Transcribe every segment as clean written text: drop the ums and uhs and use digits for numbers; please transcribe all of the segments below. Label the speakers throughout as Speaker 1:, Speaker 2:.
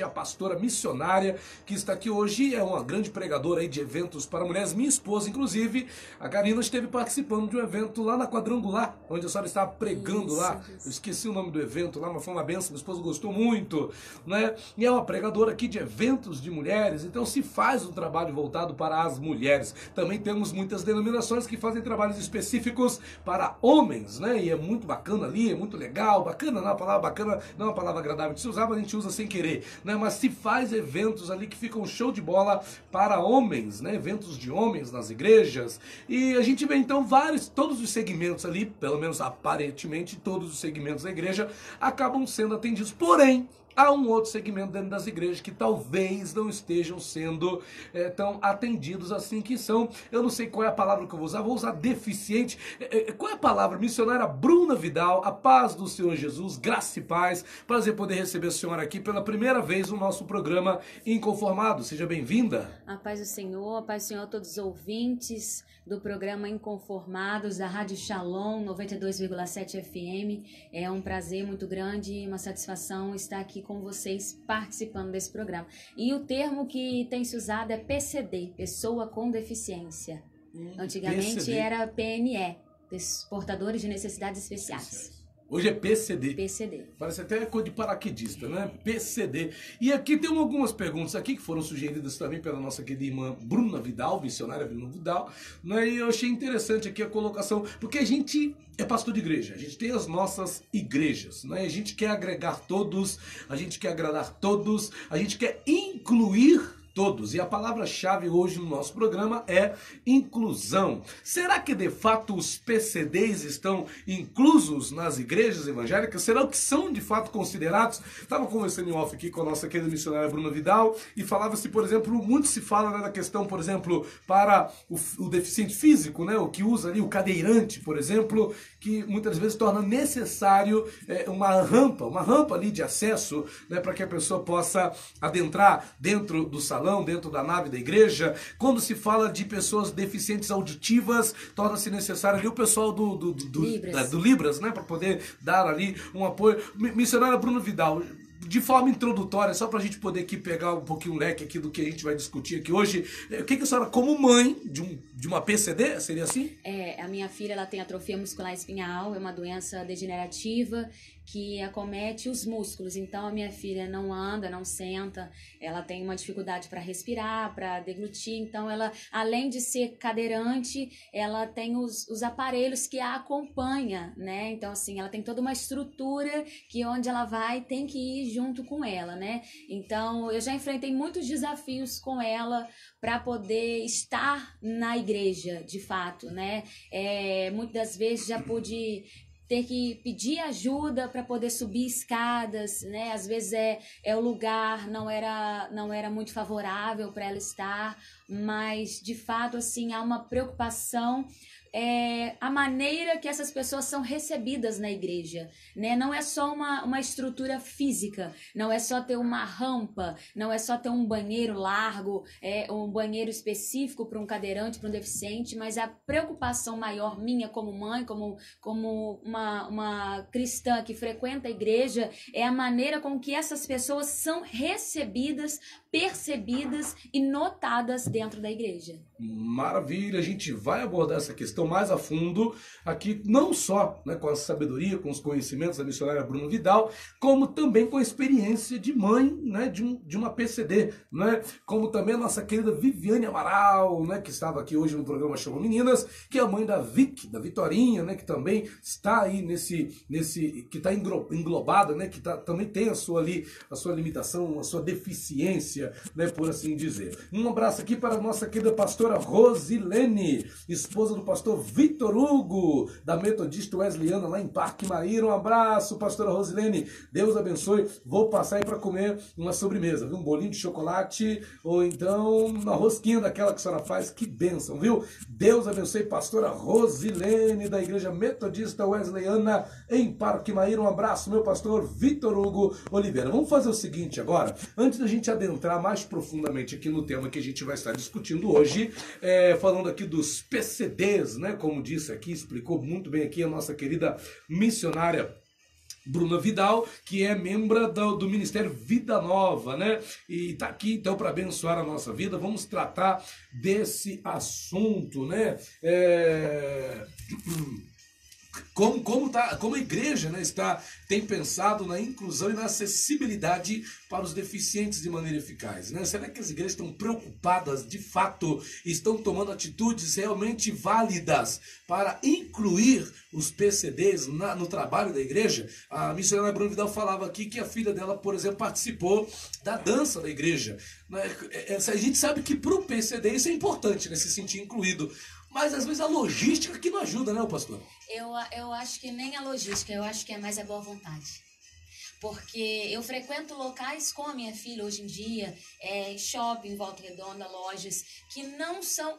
Speaker 1: a pastora missionária que está aqui hoje, é uma grande pregadora aí de eventos para mulheres. Minha esposa, inclusive, a Karina, esteve participando de um evento lá na Quadrangular, onde a senhora estava pregando lá. Eu esqueci o nome do evento lá, mas foi uma benção, minha esposa gostou muito, né? E é uma pregadora aqui de eventos de mulheres, então se faz um trabalho voltado para as mulheres. Também temos muitas denominações que fazem trabalhos específicos para homens, né? E é muito bacana ali, é muito legal. Bacana não é uma palavra bacana, não é uma palavra agradável de se usar, mas a gente usa sem querer, né? Mas se faz eventos ali que ficam show de bola para homens, né? Eventos de homens nas igrejas. E a gente vê então todos os segmentos ali, pelo menos aparentemente todos os segmentos da igreja acabam sendo atendidos. Porém, há um outro segmento dentro das igrejas que talvez não estejam sendo tão atendidos assim, que são, eu não sei qual é a palavra que eu vou usar deficiente. Qual é a palavra? Missionária Bruna Vidal, a paz do Senhor Jesus, graça e paz. Prazer poder receber a senhora aqui pela primeira vez no nosso programa Inconformado. Seja bem-vinda.
Speaker 2: A paz do Senhor a todos os ouvintes do programa Inconformados, da Rádio Shalom 92,7 FM. É um prazer muito grande e uma satisfação estar aqui com vocês participando desse programa. E o termo que tem se usado é PCD, Pessoa com Deficiência. Antigamente
Speaker 1: PCD.
Speaker 2: Era PNE, Portadores de Necessidades Especiais.
Speaker 1: Hoje é PCD.
Speaker 2: PCD.
Speaker 1: Parece até coisa de paraquedista, né? PCD. E aqui tem algumas perguntas aqui que foram sugeridas também pela nossa querida irmã Bruna Vidal, missionária Bruna Vidal, né? E eu achei interessante aqui a colocação, porque a gente é pastor de igreja, a gente tem as nossas igrejas, né? A gente quer agregar todos, a gente quer agradar todos, a gente quer incluir todos. E a palavra-chave hoje no nosso programa é inclusão. Será que de fato os PCDs estão inclusos nas igrejas evangélicas? Será que são de fato considerados? Estava conversando em off aqui com a nossa querida missionária Bruna Vidal e falava-se, por exemplo, muito se fala, né, da questão, por exemplo, para o deficiente físico, né, o que usa ali o cadeirante, por exemplo, que muitas vezes torna necessário uma rampa ali de acesso, né, para que a pessoa possa adentrar dentro do salão, dentro da nave da igreja. Quando se fala de pessoas deficientes auditivas, torna-se necessário ali o pessoal do Libras, né, para poder dar ali um apoio. Missionária Bruna Vidal, de forma introdutória, só para a gente poder aqui pegar um pouquinho o leque aqui do que a gente vai discutir aqui hoje, o que a senhora, como mãe de uma PCD, seria assim?
Speaker 2: A minha filha, ela tem atrofia muscular espinhal, é uma doença degenerativa que acomete os músculos. Então a minha filha não anda, não senta, ela tem uma dificuldade para respirar, para deglutir. Então ela, além de ser cadeirante, ela tem os aparelhos que a acompanha, né? Então assim, ela tem toda uma estrutura que onde ela vai tem que ir junto com ela, né? Então eu já enfrentei muitos desafios com ela para poder estar na igreja, de fato, né? Muitas das vezes já pude ter que pedir ajuda para poder subir escadas, né? Às vezes o lugar não era muito favorável para ela estar, mas de fato assim há uma preocupação a maneira que essas pessoas são recebidas na igreja, né? Não é só uma estrutura física, não é só ter uma rampa, não é só ter um banheiro largo, um banheiro específico para um cadeirante, para um deficiente, mas a preocupação maior minha como mãe, como uma cristã que frequenta a igreja, é a maneira com que essas pessoas são recebidas, percebidas e notadas dentro da igreja.
Speaker 1: Maravilha, a gente vai abordar essa questão mais a fundo aqui, não só, né, com a sabedoria, com os conhecimentos da missionária Bruna Vidal, como também com a experiência de mãe, né, de uma PCD, né, como também a nossa querida Viviane Amaral, né, que estava aqui hoje no programa Chamou Meninas, que é a mãe da da Vitorinha, né, que também está aí que está englobada, né, que também tem a sua limitação, a sua deficiência, né, por assim dizer. Um abraço aqui para a nossa querida pastora Rosilene, esposa do pastor Vitor Hugo, da Metodista Wesleyana, lá em Parque Maíra. Um abraço, pastora Rosilene. Deus abençoe. Vou passar aí para comer uma sobremesa, viu? Um bolinho de chocolate, ou então uma rosquinha daquela que a senhora faz. Que bênção, viu? Deus abençoe, pastora Rosilene, da Igreja Metodista Wesleyana, em Parque Maíra. Um abraço, meu pastor Vitor Hugo Oliveira. Vamos fazer o seguinte agora, antes da gente adentrar mais profundamente aqui no tema que a gente vai estar discutindo hoje, falando aqui dos PCDs, né? Como disse aqui, explicou muito bem aqui a nossa querida missionária Bruna Vidal, que é membro do Ministério Vida Nova, né? E tá aqui então para abençoar a nossa vida. Vamos tratar desse assunto, né? Como a igreja, né, tem pensado na inclusão e na acessibilidade para os deficientes de maneira eficaz, né? Será que as igrejas estão preocupadas de fato, estão tomando atitudes realmente válidas para incluir os PCDs no trabalho da igreja? A missionária Bruna Vidal falava aqui que a filha dela, por exemplo, participou da dança da igreja, né? A gente sabe que para o PCD isso é importante, né, se sentir incluído. Mas às vezes a logística que não ajuda, né, pastor?
Speaker 2: Eu acho que nem a logística, eu acho que é mais a boa vontade. Porque eu frequento locais com a minha filha hoje em dia, shopping, Volta Redonda, lojas, que não são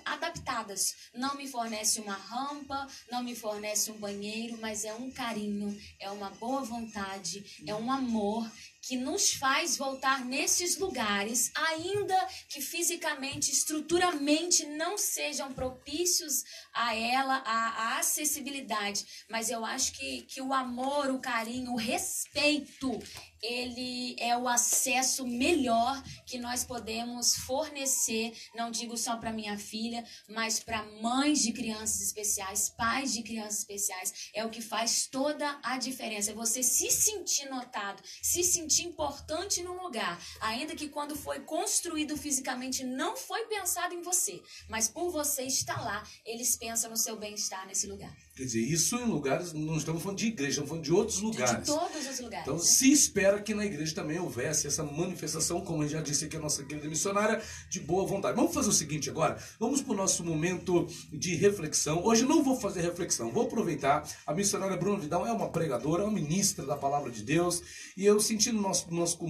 Speaker 2: adaptadas. Não me fornece uma rampa, não me fornece um banheiro, mas é um carinho, é uma boa vontade, é um amor que nos faz voltar nesses lugares, ainda que fisicamente, estruturalmente não sejam propícios a ela, a acessibilidade. Mas eu acho que o amor, o carinho, o respeito, ele é o acesso melhor que nós podemos fornecer, não digo só para minha filha, mas para mães de crianças especiais, pais de crianças especiais. É o que faz toda a diferença. É você se sentir notado, se sentir importante no lugar, ainda que quando foi construído fisicamente não foi pensado em você, mas por você estar lá, eles pensam no seu bem-estar nesse lugar.
Speaker 1: Quer dizer, isso em lugares, não estamos falando de igreja, estamos falando de outros lugares.
Speaker 2: De todos os lugares.
Speaker 1: Então,
Speaker 2: né?
Speaker 1: se espera que na igreja também houvesse essa manifestação, como já disse aqui a nossa querida missionária, de boa vontade. Vamos fazer o seguinte agora, vamos para o nosso momento de reflexão. Hoje não vou fazer reflexão, vou aproveitar. A missionária Bruna Vidal é uma pregadora, é uma ministra da palavra de Deus, e eu senti no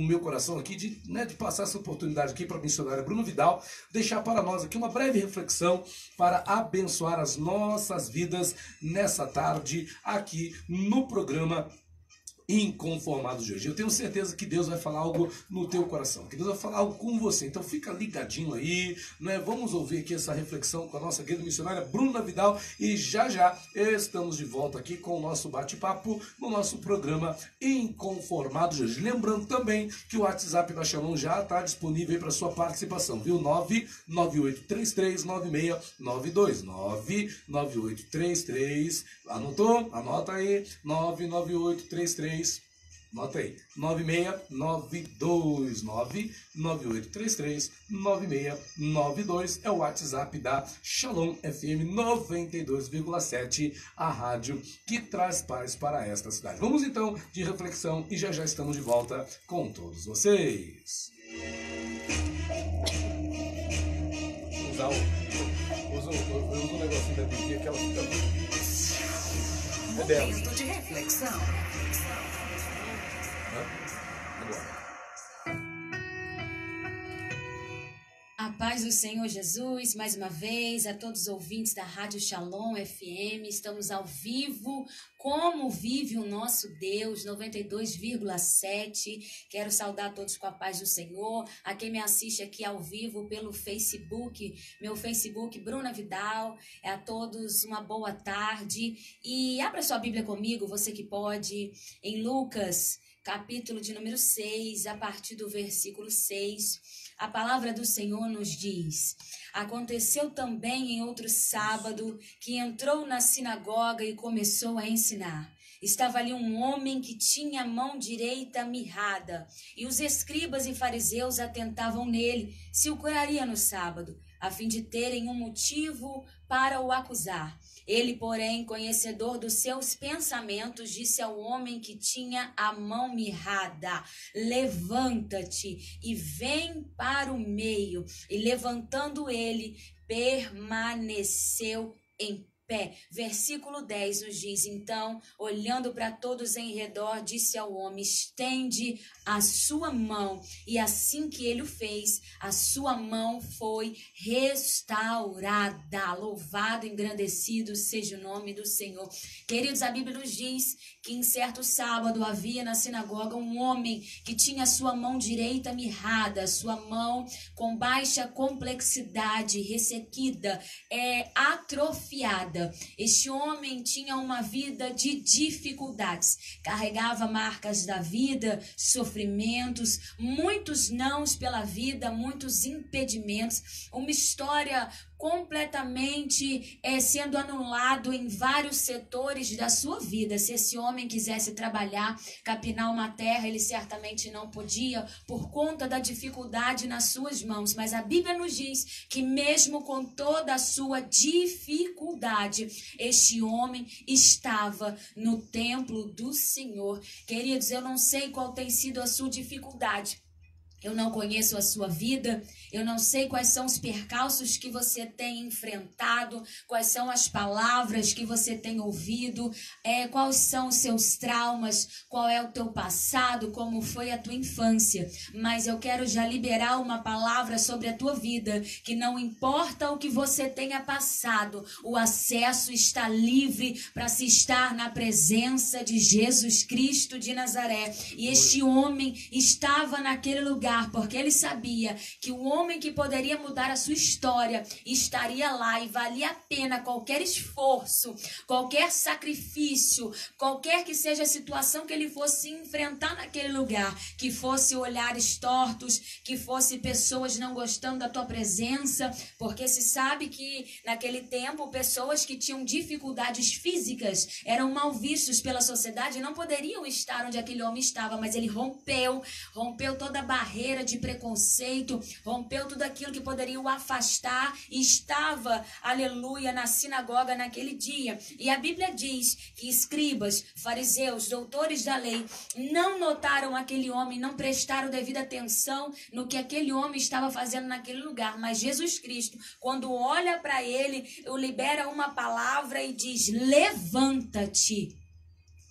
Speaker 1: meu coração aqui de passar essa oportunidade aqui para a missionária Bruna Vidal, deixar para nós aqui uma breve reflexão para abençoar as nossas vidas nessa tarde aqui no programa Inconformados de hoje. Eu tenho certeza que Deus vai falar algo no teu coração, que Deus vai falar algo com você. Então fica ligadinho aí, né? Vamos ouvir aqui essa reflexão com a nossa querida missionária Bruna Vidal e já estamos de volta aqui com o nosso bate-papo no nosso programa Inconformados de hoje. Lembrando também que o WhatsApp da Shalom já está disponível para sua participação, viu? 998339692 99833, anotou? Anota aí, 99833, nota aí, 9692, 998339692 é o WhatsApp da Shalom FM 92,7, a rádio que traz paz para esta cidade. Vamos então de reflexão e já estamos de volta com todos vocês. Usa um negocinho da Bíblia que ela fica...
Speaker 3: Momento de reflexão.
Speaker 2: A paz do Senhor Jesus, mais uma vez, a todos os ouvintes da Rádio Shalom FM, estamos ao vivo, como vive o nosso Deus, 92,7, quero saudar todos com a paz do Senhor, a quem me assiste aqui ao vivo pelo Facebook, meu Facebook, Bruna Vidal, a todos uma boa tarde, e abra sua Bíblia comigo, você que pode, em Lucas, capítulo de número 6, a partir do versículo 6, a palavra do Senhor nos diz: aconteceu também em outro sábado que entrou na sinagoga e começou a ensinar. Estava ali um homem que tinha a mão direita mirrada, e os escribas e fariseus atentavam nele se o curaria no sábado, a fim de terem um motivo para o acusar. Ele, porém, conhecedor dos seus pensamentos, disse ao homem que tinha a mão mirrada: levanta-te e vem para o meio. E levantando ele, permaneceu em pé. Versículo 10 nos diz: então, olhando para todos em redor, disse ao homem: estende a sua mão. E assim que ele o fez, a sua mão foi restaurada. Louvado, engrandecido seja o nome do Senhor. Queridos, a Bíblia nos diz que em certo sábado havia na sinagoga um homem que tinha a sua mão direita mirrada, sua mão com baixa complexidade, ressequida, atrofiada. nada. Este homem tinha uma vida de dificuldades, carregava marcas da vida, sofrimentos, muitos nãos pela vida, muitos impedimentos, uma história completamente sendo anulado em vários setores da sua vida. Se esse homem quisesse trabalhar, capinar uma terra, ele certamente não podia por conta da dificuldade nas suas mãos. Mas a Bíblia nos diz que mesmo com toda a sua dificuldade, este homem estava no templo do Senhor. Queridos, eu não sei qual tem sido a sua dificuldade. Eu não conheço a sua vida, eu não sei quais são os percalços que você tem enfrentado, quais são as palavras que você tem ouvido, quais são os seus traumas, qual é o teu passado, como foi a tua infância. Mas eu quero já liberar uma palavra sobre a tua vida, que não importa o que você tenha passado, o acesso está livre para se estar na presença de Jesus Cristo de Nazaré. E este homem estava naquele lugar, porque ele sabia que o homem que poderia mudar a sua história estaria lá, e valia a pena qualquer esforço, qualquer sacrifício, qualquer que seja a situação que ele fosse enfrentar naquele lugar, que fosse olhares tortos, que fosse pessoas não gostando da tua presença, porque se sabe que naquele tempo pessoas que tinham dificuldades físicas eram mal vistos pela sociedade e não poderiam estar onde aquele homem estava, mas ele rompeu toda a barreira de preconceito, rompeu tudo aquilo que poderia o afastar e estava, aleluia, na sinagoga naquele dia. E a Bíblia diz que escribas, fariseus, doutores da lei não notaram aquele homem, não prestaram devida atenção no que aquele homem estava fazendo naquele lugar. Mas Jesus Cristo, quando olha para ele, libera uma palavra e diz: levanta-te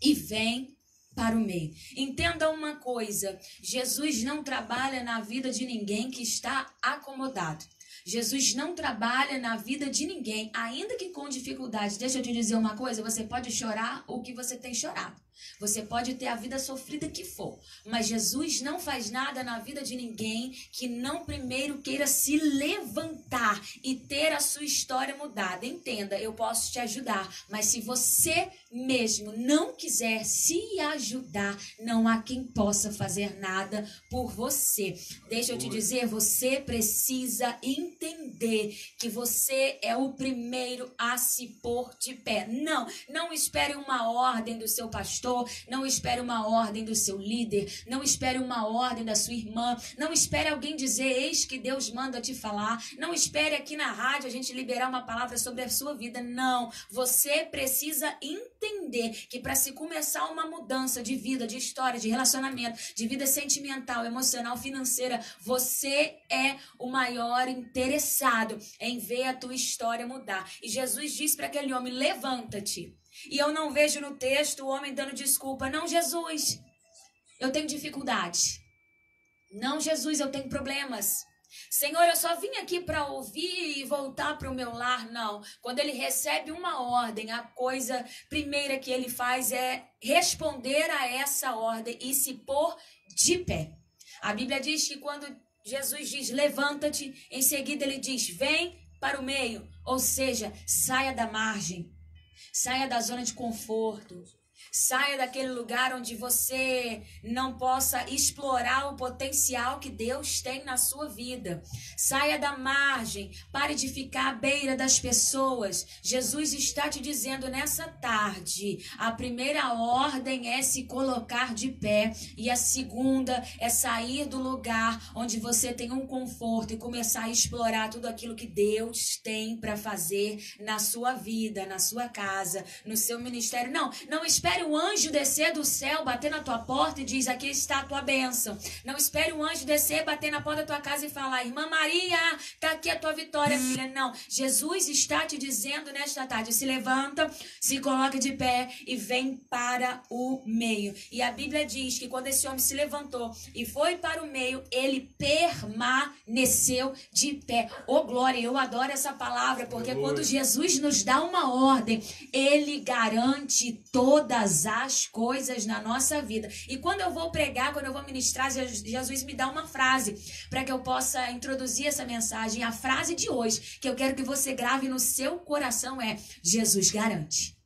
Speaker 2: e vem para o meio. Entenda uma coisa, Jesus não trabalha na vida de ninguém que está acomodado. Jesus não trabalha na vida de ninguém, ainda que com dificuldade. Deixa eu te dizer uma coisa, você pode chorar o que você tem chorado. Você pode ter a vida sofrida que for, mas Jesus não faz nada na vida de ninguém que não primeiro queira se levantar e ter a sua história mudada. Entenda, eu posso te ajudar, mas se você mesmo não quiser se ajudar, não há quem possa fazer nada por você. Deixa eu te dizer, você precisa entender que você é o primeiro a se pôr de pé. Não espere uma ordem do seu pastor, não espere uma ordem do seu líder, não espere uma ordem da sua irmã, não espere alguém dizer, eis que Deus manda te falar, não espere aqui na rádio a gente liberar uma palavra sobre a sua vida. Não, você precisa entender que para se começar uma mudança de vida, de história, de relacionamento, de vida sentimental, emocional, financeira, você é o maior interessado em ver a tua história mudar. E Jesus disse para aquele homem, levanta-te. E eu não vejo no texto o homem dando desculpa. Não, Jesus, eu tenho dificuldade. Não, Jesus, eu tenho problemas. Senhor, eu só vim aqui para ouvir e voltar para o meu lar. Não. Quando ele recebe uma ordem, a coisa primeira que ele faz é responder a essa ordem e se pôr de pé. A Bíblia diz que quando Jesus diz, levanta-te, em seguida ele diz, vem para o meio. Ou seja, saia da margem. Saia da zona de conforto. Saia daquele lugar onde você não possa explorar o potencial que Deus tem na sua vida. Saia da margem. Pare de ficar à beira das pessoas. Jesus está te dizendo nessa tarde, a primeira ordem é se colocar de pé. E a segunda é sair do lugar onde você tem um conforto e começar a explorar tudo aquilo que Deus tem para fazer na sua vida, na sua casa, no seu ministério. Não espere o anjo descer do céu, bater na tua porta e diz, aqui está a tua bênção. Não espere o anjo descer, bater na porta da tua casa e falar, irmã Maria, está aqui a tua vitória, filha. Não, Jesus está te dizendo nesta tarde, se levanta, se coloca de pé e vem para o meio. E a Bíblia diz que quando esse homem se levantou e foi para o meio, ele permaneceu de pé. Oh, glória, eu adoro essa palavra, porque quando Jesus nos dá uma ordem, ele garante todas
Speaker 3: todas as coisas na nossa vida. E quando eu vou pregar, quando eu vou ministrar, Jesus me dá uma frase para que eu possa introduzir essa mensagem. A frase de hoje, que eu quero que você grave no seu coração é: Jesus garante.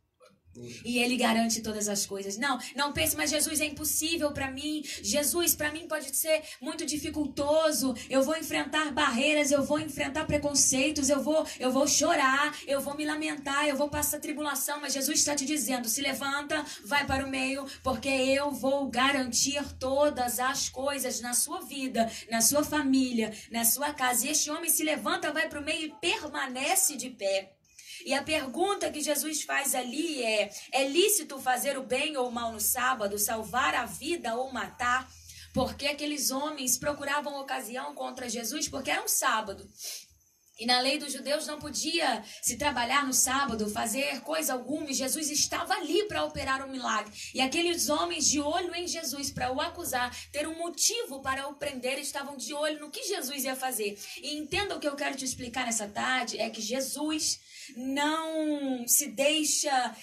Speaker 3: E ele garante todas as coisas. Não pense, mas Jesus é impossível para mim. Jesus, para mim, pode ser muito dificultoso. Eu vou enfrentar barreiras, eu vou enfrentar preconceitos, eu vou chorar, eu vou me lamentar, eu vou passar tribulação. Mas Jesus está te dizendo: se levanta, vai para o meio, porque eu vou garantir todas as coisas na sua vida, na sua família, na sua casa. E este homem se levanta, vai para o meio e permanece de pé. E a pergunta que Jesus faz ali é lícito fazer o bem ou o mal no sábado, salvar a vida ou matar? Porque aqueles homens procuravam ocasião contra Jesus porque era um sábado. E na lei dos judeus não podia se trabalhar no sábado, fazer coisa alguma, e Jesus estava ali para operar um milagre. E aqueles homens de olho em Jesus para o acusar, ter um motivo para o prender, estavam de olho no que Jesus ia fazer. E entenda o que eu quero te explicar nessa tarde, é que Jesus não se deixa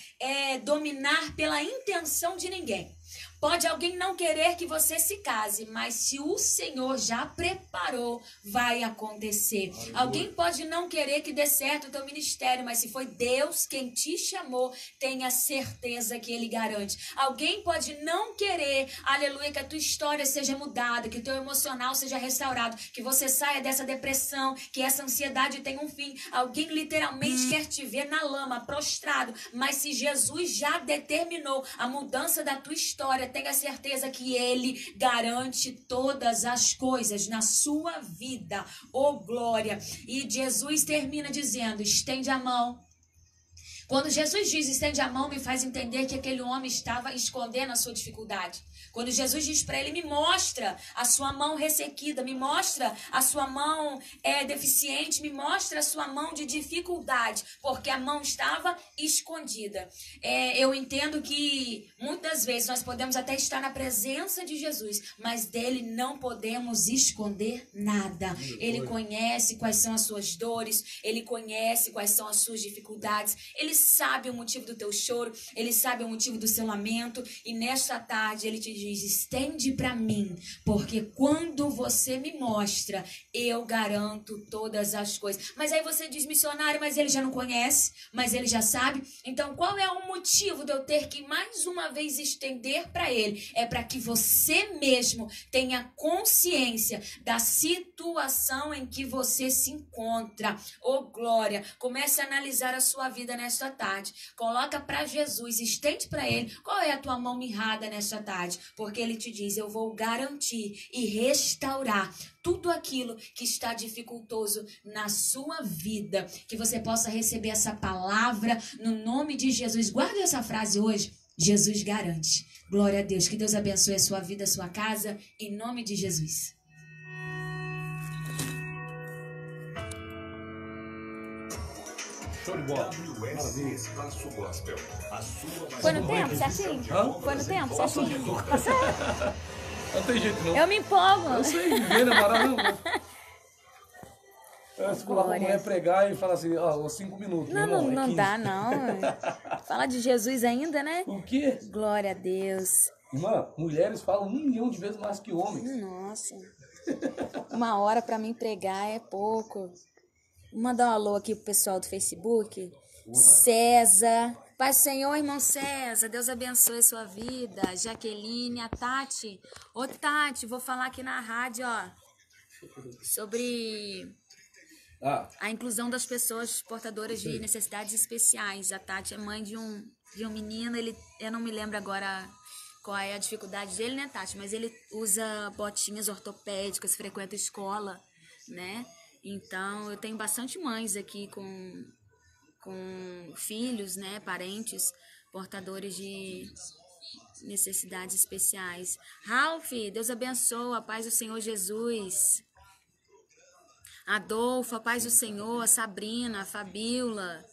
Speaker 3: dominar pela intenção de ninguém. Pode alguém não querer que você se case, mas se o Senhor já preparou, vai acontecer. Aleluia. Alguém pode não querer que dê certo o teu ministério, mas se foi Deus quem te chamou, tenha certeza que Ele garante. Alguém pode não querer, aleluia, que a tua história seja mudada, que o teu emocional seja restaurado, que você saia dessa depressão, que essa ansiedade tenha um fim. Alguém literalmente quer te ver na lama, prostrado, mas se Jesus já determinou a mudança da tua história, tenha certeza que Ele garante todas as coisas na sua vida. Oh, glória! E Jesus termina dizendo: estende a mão. Quando Jesus diz estende a mão, me faz entender que aquele homem estava escondendo a sua dificuldade. Quando Jesus diz para ele: me mostra a sua mão ressequida, me mostra a sua mão deficiente, me mostra a sua mão de dificuldade, porque a mão estava escondida. Eu entendo que muitas vezes nós podemos até estar na presença de Jesus, mas dele não podemos esconder nada. Ele conhece quais são as suas dores, ele conhece quais são as suas dificuldades, ele sabe o motivo do teu choro, ele sabe o motivo do seu lamento, e nesta tarde ele te diz: estende para mim, porque quando você me mostra, eu garanto todas as coisas. Mas aí você diz: missionário, mas ele já não conhece, mas ele já sabe. Então qual é o motivo de eu ter que mais uma vez estender para ele? É para que você mesmo tenha consciência da situação em que você se encontra. Oh, glória! Comece a analisar a sua vida nesta tarde. Coloca para Jesus, estende para ele. Qual é a tua mão mirrada nesta tarde? Porque ele te diz: eu vou garantir e restaurar tudo aquilo que está dificultoso na sua vida. Que você possa receber essa palavra no nome de Jesus. Guarde essa frase hoje: Jesus garante. Glória a Deus. Que Deus abençoe a sua vida, a sua casa, em nome de Jesus.
Speaker 1: Show de bola.
Speaker 4: Espaço Gospel.
Speaker 2: Foi no tempo, certinho? Foi no tempo, certinho? Tá certo?
Speaker 1: Não tem jeito não.
Speaker 2: Eu me empolgo.
Speaker 1: Eu sei, viver é maravilhoso. Se for lá pra mulher pregar e falar assim: ó, 5 minutos.
Speaker 2: Não dá, não. Fala de Jesus ainda, né?
Speaker 1: O quê?
Speaker 2: Glória a Deus.
Speaker 1: Irmã, mulheres falam 1 milhão de vezes mais que homens.
Speaker 2: Nossa. 1 hora pra mim pregar é pouco. Vou mandar um alô aqui pro pessoal do Facebook. César. Pai Senhor, irmão César, Deus abençoe a sua vida. Jaqueline, a Tati. Ô Tati, vou falar aqui na rádio, ó, sobre a inclusão das pessoas portadoras de necessidades especiais. A Tati é mãe de um menino, eu não me lembro agora qual é a dificuldade dele, né, Tati? Mas ele usa botinhas ortopédicas, frequenta escola, né? Então, eu tenho bastante mães aqui com filhos, né, parentes, portadores de necessidades especiais. Ralph, Deus abençoe, a paz do Senhor Jesus. Adolfo, a paz do Senhor. A Sabrina, a Fabiola,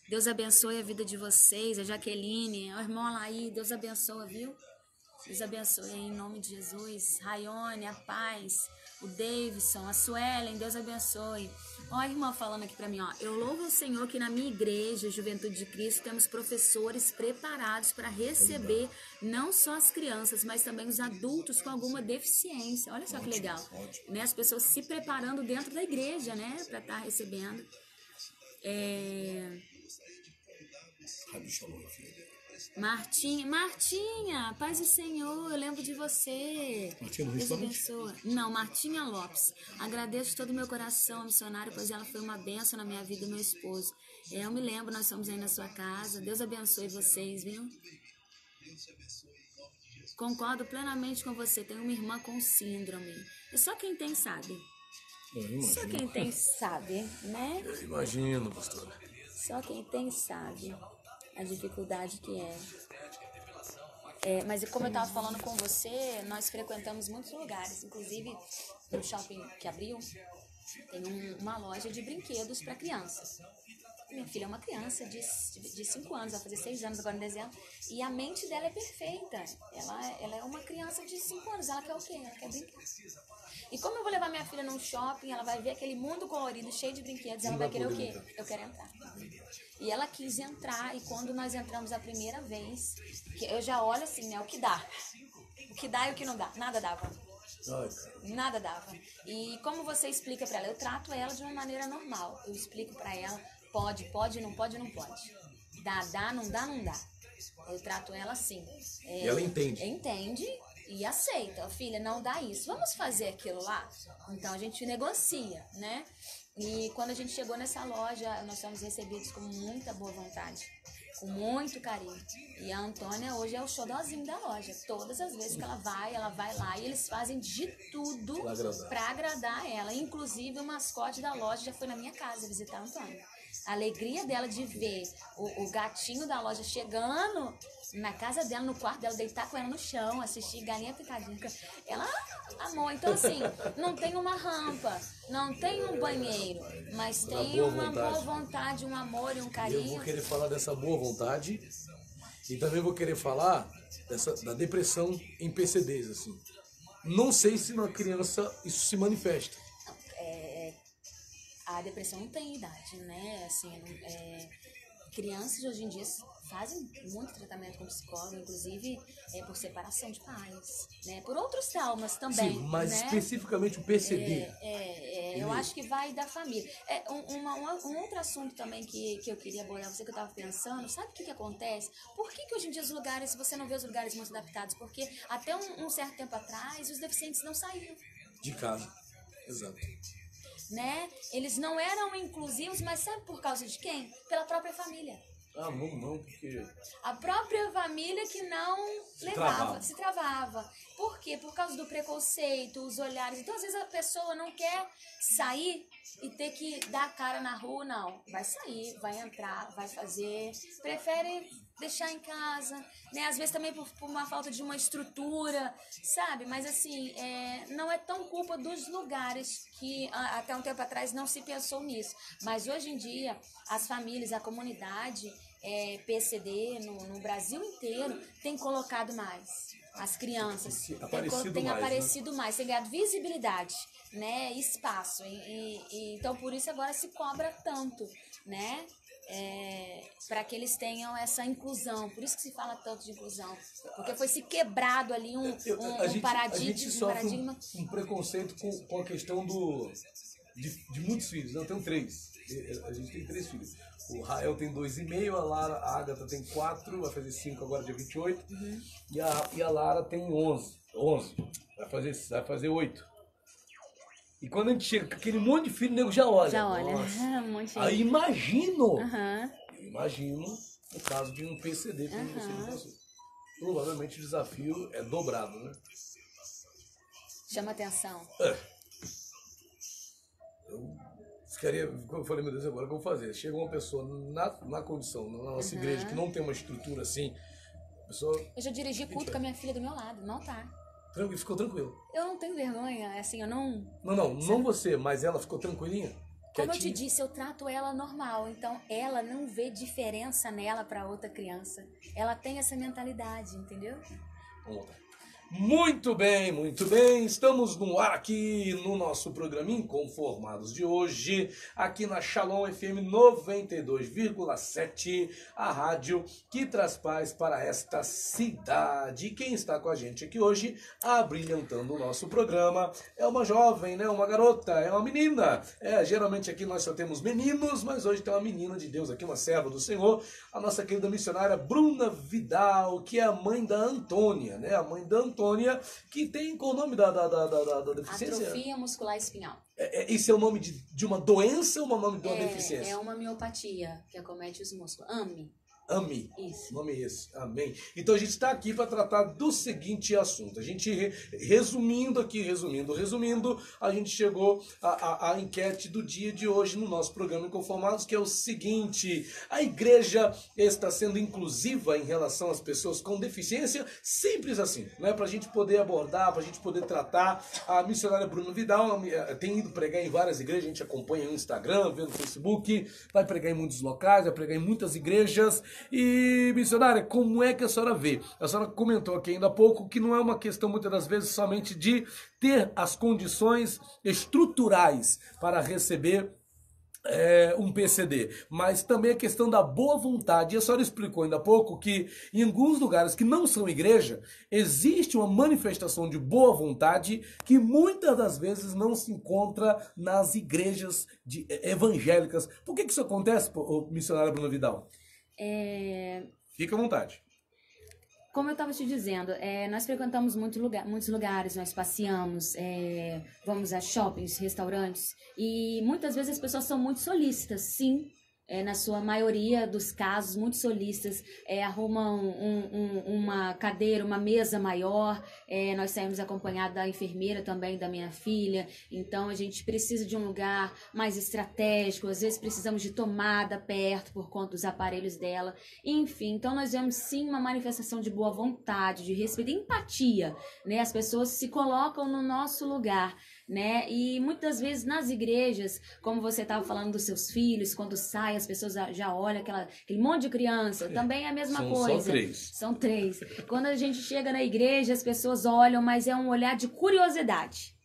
Speaker 2: Deus abençoe a vida de vocês. A Jaqueline, a irmã Alaí, Deus abençoe, viu? Deus abençoe em nome de Jesus. Raione, a paz. O Davidson, a Suelen, Deus abençoe. Ó, a irmã falando aqui pra mim, ó. Eu louvo o Senhor que na minha igreja, Juventude de Cristo, temos professores preparados para receber não só as crianças, mas também os adultos com alguma deficiência. Olha só que legal. Né? As pessoas se preparando dentro da igreja, né? Pra estar recebendo. Martinha, paz do Senhor, eu lembro de você. Deus abençoe. Não, Martinha Lopes. Agradeço de todo o meu coração, missionário, pois ela foi uma bênção na minha vida e meu esposo. Eu me lembro, nós fomos aí na sua casa. Deus abençoe vocês, viu? Concordo plenamente com você. Tenho uma irmã com síndrome. É só quem tem sabe. Só quem tem sabe, né?
Speaker 1: Eu imagino, pastora.
Speaker 2: Só quem tem sabe a dificuldade que é. Mas como eu estava falando com você, nós frequentamos muitos lugares, inclusive no shopping que abriu, tem uma loja de brinquedos para crianças. Minha filha é uma criança de 5 anos, vai fazer 6 anos agora em dezembro, e a mente dela é perfeita. Ela é uma criança de 5 anos, ela quer o quê? Ela quer brincar. E como eu vou levar minha filha num shopping, ela vai ver aquele mundo colorido, cheio de brinquedos, ela vai querer o quê? Eu quero entrar. E ela quis entrar, e quando nós entramos a primeira vez, que eu já olho assim, né, o que dá. O que dá e o que não dá. Nada dava. Nada dava. E como você explica pra ela? Eu trato ela de uma maneira normal. Eu explico pra ela, pode, não pode, não pode. Dá, não dá, não dá. Eu trato ela assim.
Speaker 1: E ela entende.
Speaker 2: Entende e aceita. Filha, não dá isso. Vamos fazer aquilo lá? Então a gente negocia, né? E quando a gente chegou nessa loja, nós fomos recebidos com muita boa vontade, com muito carinho. E a Antônia hoje é o xodózinho da loja. Todas as vezes que ela vai lá e eles fazem de tudo para agradar ela. Inclusive o mascote da loja já foi na minha casa visitar a Antônia. A alegria dela de ver o gatinho da loja chegando na casa dela, no quarto dela, deitar com ela no chão, assistir Galinha Pintadinha. Ela amou. Então, assim, não tem uma rampa, não tem um banheiro, mas tem uma boa vontade, um amor e um carinho.
Speaker 1: Eu vou querer falar dessa boa vontade e também vou querer falar da depressão em PCDs, assim. Não sei se na criança isso se manifesta.
Speaker 2: A depressão não tem idade, né? Assim, crianças hoje em dia fazem muito tratamento com psicólogo, inclusive por separação de pais, né? Por outros traumas também.
Speaker 1: Sim, mas
Speaker 2: né?
Speaker 1: especificamente o PCD.
Speaker 2: Eu acho que vai da família. Um outro assunto também que eu queria abordar, você que eu estava pensando, sabe o que acontece? Por que hoje em dia os lugares, você não vê os lugares muito adaptados? Porque até um certo tempo atrás, os deficientes não saíam
Speaker 1: De casa, exato.
Speaker 2: Né? Eles não eram inclusivos, mas sabe por causa de quem? Pela própria família.
Speaker 1: Não, porque...
Speaker 2: A própria família que não se travava. Por quê? Por causa do preconceito, os olhares. Então, às vezes, a pessoa não quer sair e ter que dar a cara na rua, não. Vai sair, vai entrar, vai fazer. Prefere deixar em casa, né? Às vezes também por uma falta de uma estrutura, sabe? Mas, assim, não é tão culpa dos lugares que até um tempo atrás não se pensou nisso. Mas, hoje em dia, as famílias, a comunidade... PCD no Brasil inteiro tem colocado mais as crianças, tem aparecido mais, tem ganhado visibilidade, né, espaço, então por isso agora se cobra tanto, né, para que eles tenham essa inclusão, por isso que se fala tanto de inclusão, porque foi se quebrado ali um paradigma.
Speaker 1: A gente sofre um preconceito com a questão de muitos filhos. Eu tenho 3, a gente tem 3 filhos. O Rael tem 2,5, a Agatha tem 4, vai fazer 5 agora dia 28. E a Lara tem 11, vai fazer 8. E quando a gente chega com aquele monte de filho, o nego já olha.
Speaker 2: Um monte de...
Speaker 1: Aí imagino o caso de um PCD como você não passou. Provavelmente o desafio é dobrado, né?
Speaker 2: Chama atenção.
Speaker 1: Eu falei, meu Deus, agora o que eu vou fazer? Chega uma pessoa na condição, na nossa igreja, que não tem uma estrutura assim, a pessoa...
Speaker 2: Eu já dirigi culto com a minha filha do meu lado, não tá.
Speaker 1: Ficou tranquilo?
Speaker 2: Eu não tenho vergonha, assim, eu não...
Speaker 1: Não você, mas ela ficou tranquilinha?
Speaker 2: Como eu te disse, eu trato ela normal, então ela não vê diferença nela pra outra criança. Ela tem essa mentalidade, entendeu?
Speaker 1: Vamos lá. Muito bem, muito bem. Estamos no ar aqui no nosso programa Inconformados de hoje, aqui na Shalom FM 92,7, a rádio que traz paz para esta cidade. E quem está com a gente aqui hoje, abrilhantando o nosso programa, é uma jovem, né? Uma garota, é uma menina. Geralmente aqui nós só temos meninos, mas hoje tem uma menina de Deus aqui, uma serva do Senhor, a nossa querida missionária Bruna Vidal, que é a mãe da Antônia, né? A mãe da Antônia, que tem qual o nome da deficiência?
Speaker 2: Atrofia muscular espinhal.
Speaker 1: Esse é o nome de uma doença ou o nome de uma deficiência?
Speaker 2: É uma miopatia que acomete os músculos.
Speaker 1: AMI.
Speaker 2: Isso.
Speaker 1: O nome é esse. Amém. Então a gente está aqui para tratar do seguinte assunto. A gente, resumindo, a gente chegou à enquete do dia de hoje no nosso programa Inconformados, que é o seguinte: a igreja está sendo inclusiva em relação às pessoas com deficiência? Simples assim, né? Para a gente poder abordar, para a gente poder tratar. A missionária Bruna Vidal tem ido pregar em várias igrejas, a gente acompanha no Instagram, vê no Facebook, vai pregar em muitos locais, vai pregar em muitas igrejas. E, missionária, como é que a senhora vê? A senhora comentou aqui ainda há pouco que não é uma questão, muitas das vezes, somente de ter as condições estruturais para receber um PCD, mas também a questão da boa vontade. E a senhora explicou ainda há pouco que em alguns lugares que não são igreja, existe uma manifestação de boa vontade que muitas das vezes não se encontra nas igrejas evangélicas. Por que isso acontece, missionária Bruna Vidal? Fica à vontade.
Speaker 2: Como eu estava te dizendo, nós frequentamos muitos lugares, nós passeamos, vamos a shoppings, restaurantes, e muitas vezes as pessoas são muito solícitas, sim. Na sua maioria dos casos, muito solistas, arrumam uma cadeira, uma mesa maior. Nós saímos acompanhados da enfermeira também, da minha filha. Então, a gente precisa de um lugar mais estratégico. Às vezes, precisamos de tomada perto por conta dos aparelhos dela. Enfim, então nós vemos sim uma manifestação de boa vontade, de respeito, empatia, né? As pessoas se colocam no nosso lugar, né? E muitas vezes nas igrejas, como você estava falando dos seus filhos, quando sai, as pessoas já olham aquele monte de criança, também é a mesma coisa. São três. Quando a gente chega na igreja, as pessoas olham, mas é um olhar de curiosidade.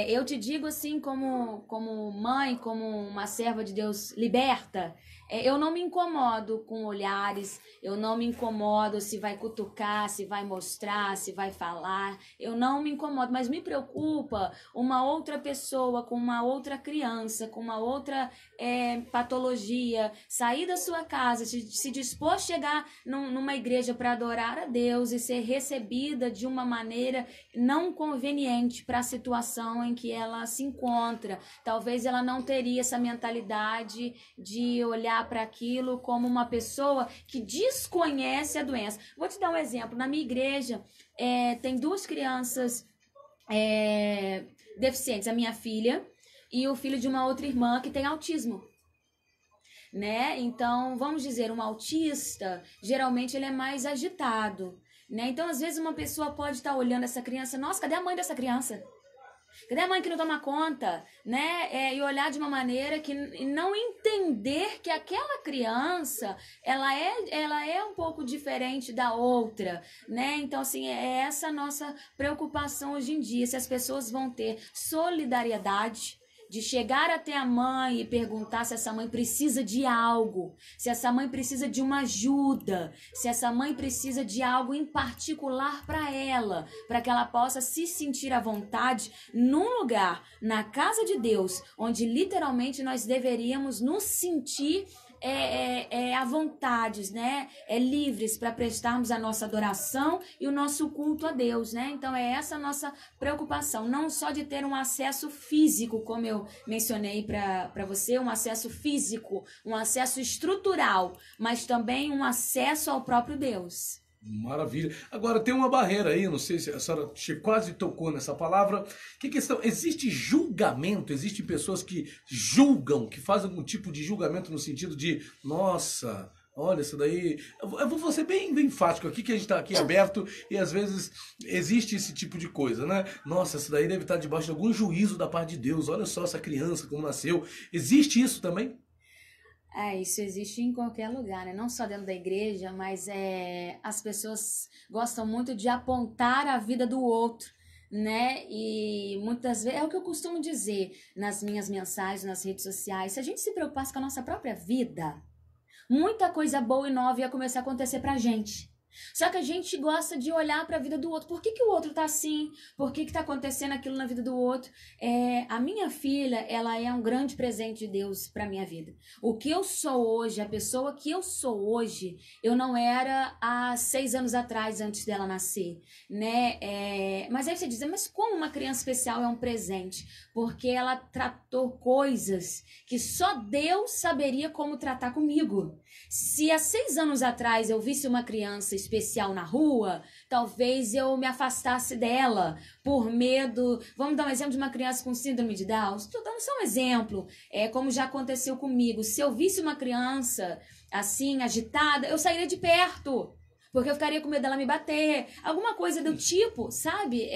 Speaker 2: Eu te digo assim, como mãe, como uma serva de Deus liberta, eu não me incomodo com olhares, eu não me incomodo se vai cutucar, se vai mostrar, se vai falar, eu não me incomodo, mas me preocupa uma outra pessoa com uma outra criança, com uma outra patologia, sair da sua casa, se dispor a chegar numa igreja para adorar a Deus e ser recebida de uma maneira não conveniente para a situação em que ela se encontra. Talvez ela não teria essa mentalidade de olhar para aquilo como uma pessoa que desconhece a doença. Vou te dar um exemplo. Na minha igreja, tem duas crianças deficientes, a minha filha e o filho de uma outra irmã que tem autismo. Né? Então, vamos dizer, um autista, geralmente ele é mais agitado. Né? Então, às vezes, uma pessoa pode estar olhando essa criança, nossa, cadê a mãe dessa criança? Cadê a mãe que não toma conta, né? E olhar de uma maneira que não entender que aquela criança, ela é um pouco diferente da outra, né? Então, assim, é essa a nossa preocupação hoje em dia, se as pessoas vão ter solidariedade, de chegar até a mãe e perguntar se essa mãe precisa de algo, se essa mãe precisa de uma ajuda, se essa mãe precisa de algo em particular para ela, para que ela possa se sentir à vontade num lugar, na casa de Deus, onde literalmente nós deveríamos nos sentir à vontade, né? Livres para prestarmos a nossa adoração e o nosso culto a Deus, né? Então é essa a nossa preocupação, não só de ter um acesso físico, como eu mencionei para você, um acesso físico, um acesso estrutural, mas também um acesso ao próprio Deus.
Speaker 1: Maravilha. Agora tem uma barreira aí, não sei se a senhora quase tocou nessa palavra. Que questão? Existe julgamento? Existem pessoas que julgam, que fazem algum tipo de julgamento no sentido de, nossa, olha, isso daí... Eu vou ser bem enfático aqui, que a gente está aqui aberto e às vezes existe esse tipo de coisa, né? Nossa, isso daí deve estar debaixo de algum juízo da parte de Deus. Olha só essa criança como nasceu. Existe isso também?
Speaker 2: Isso existe em qualquer lugar, né? Não só dentro da igreja, mas as pessoas gostam muito de apontar a vida do outro, né? E muitas vezes, é o que eu costumo dizer nas minhas mensagens, nas redes sociais, se a gente se preocupasse com a nossa própria vida, muita coisa boa e nova ia começar a acontecer pra gente. Só que a gente gosta de olhar para a vida do outro. Por que que o outro tá assim? Por que que tá acontecendo aquilo na vida do outro? A minha filha, ela é um grande presente de Deus para minha vida. O que eu sou hoje, a pessoa que eu sou hoje, eu não era há 6 anos atrás, antes dela nascer, né? Mas aí você diz, mas como uma criança especial é um presente? Porque ela tratou coisas que só Deus saberia como tratar comigo. Se há 6 anos atrás eu visse uma criança especial na rua, talvez eu me afastasse dela por medo. Vamos dar um exemplo de uma criança com síndrome de Down? Estou dando só um exemplo, como já aconteceu comigo. Se eu visse uma criança assim, agitada, eu sairia de perto, porque eu ficaria com medo dela me bater, alguma coisa do tipo, sabe?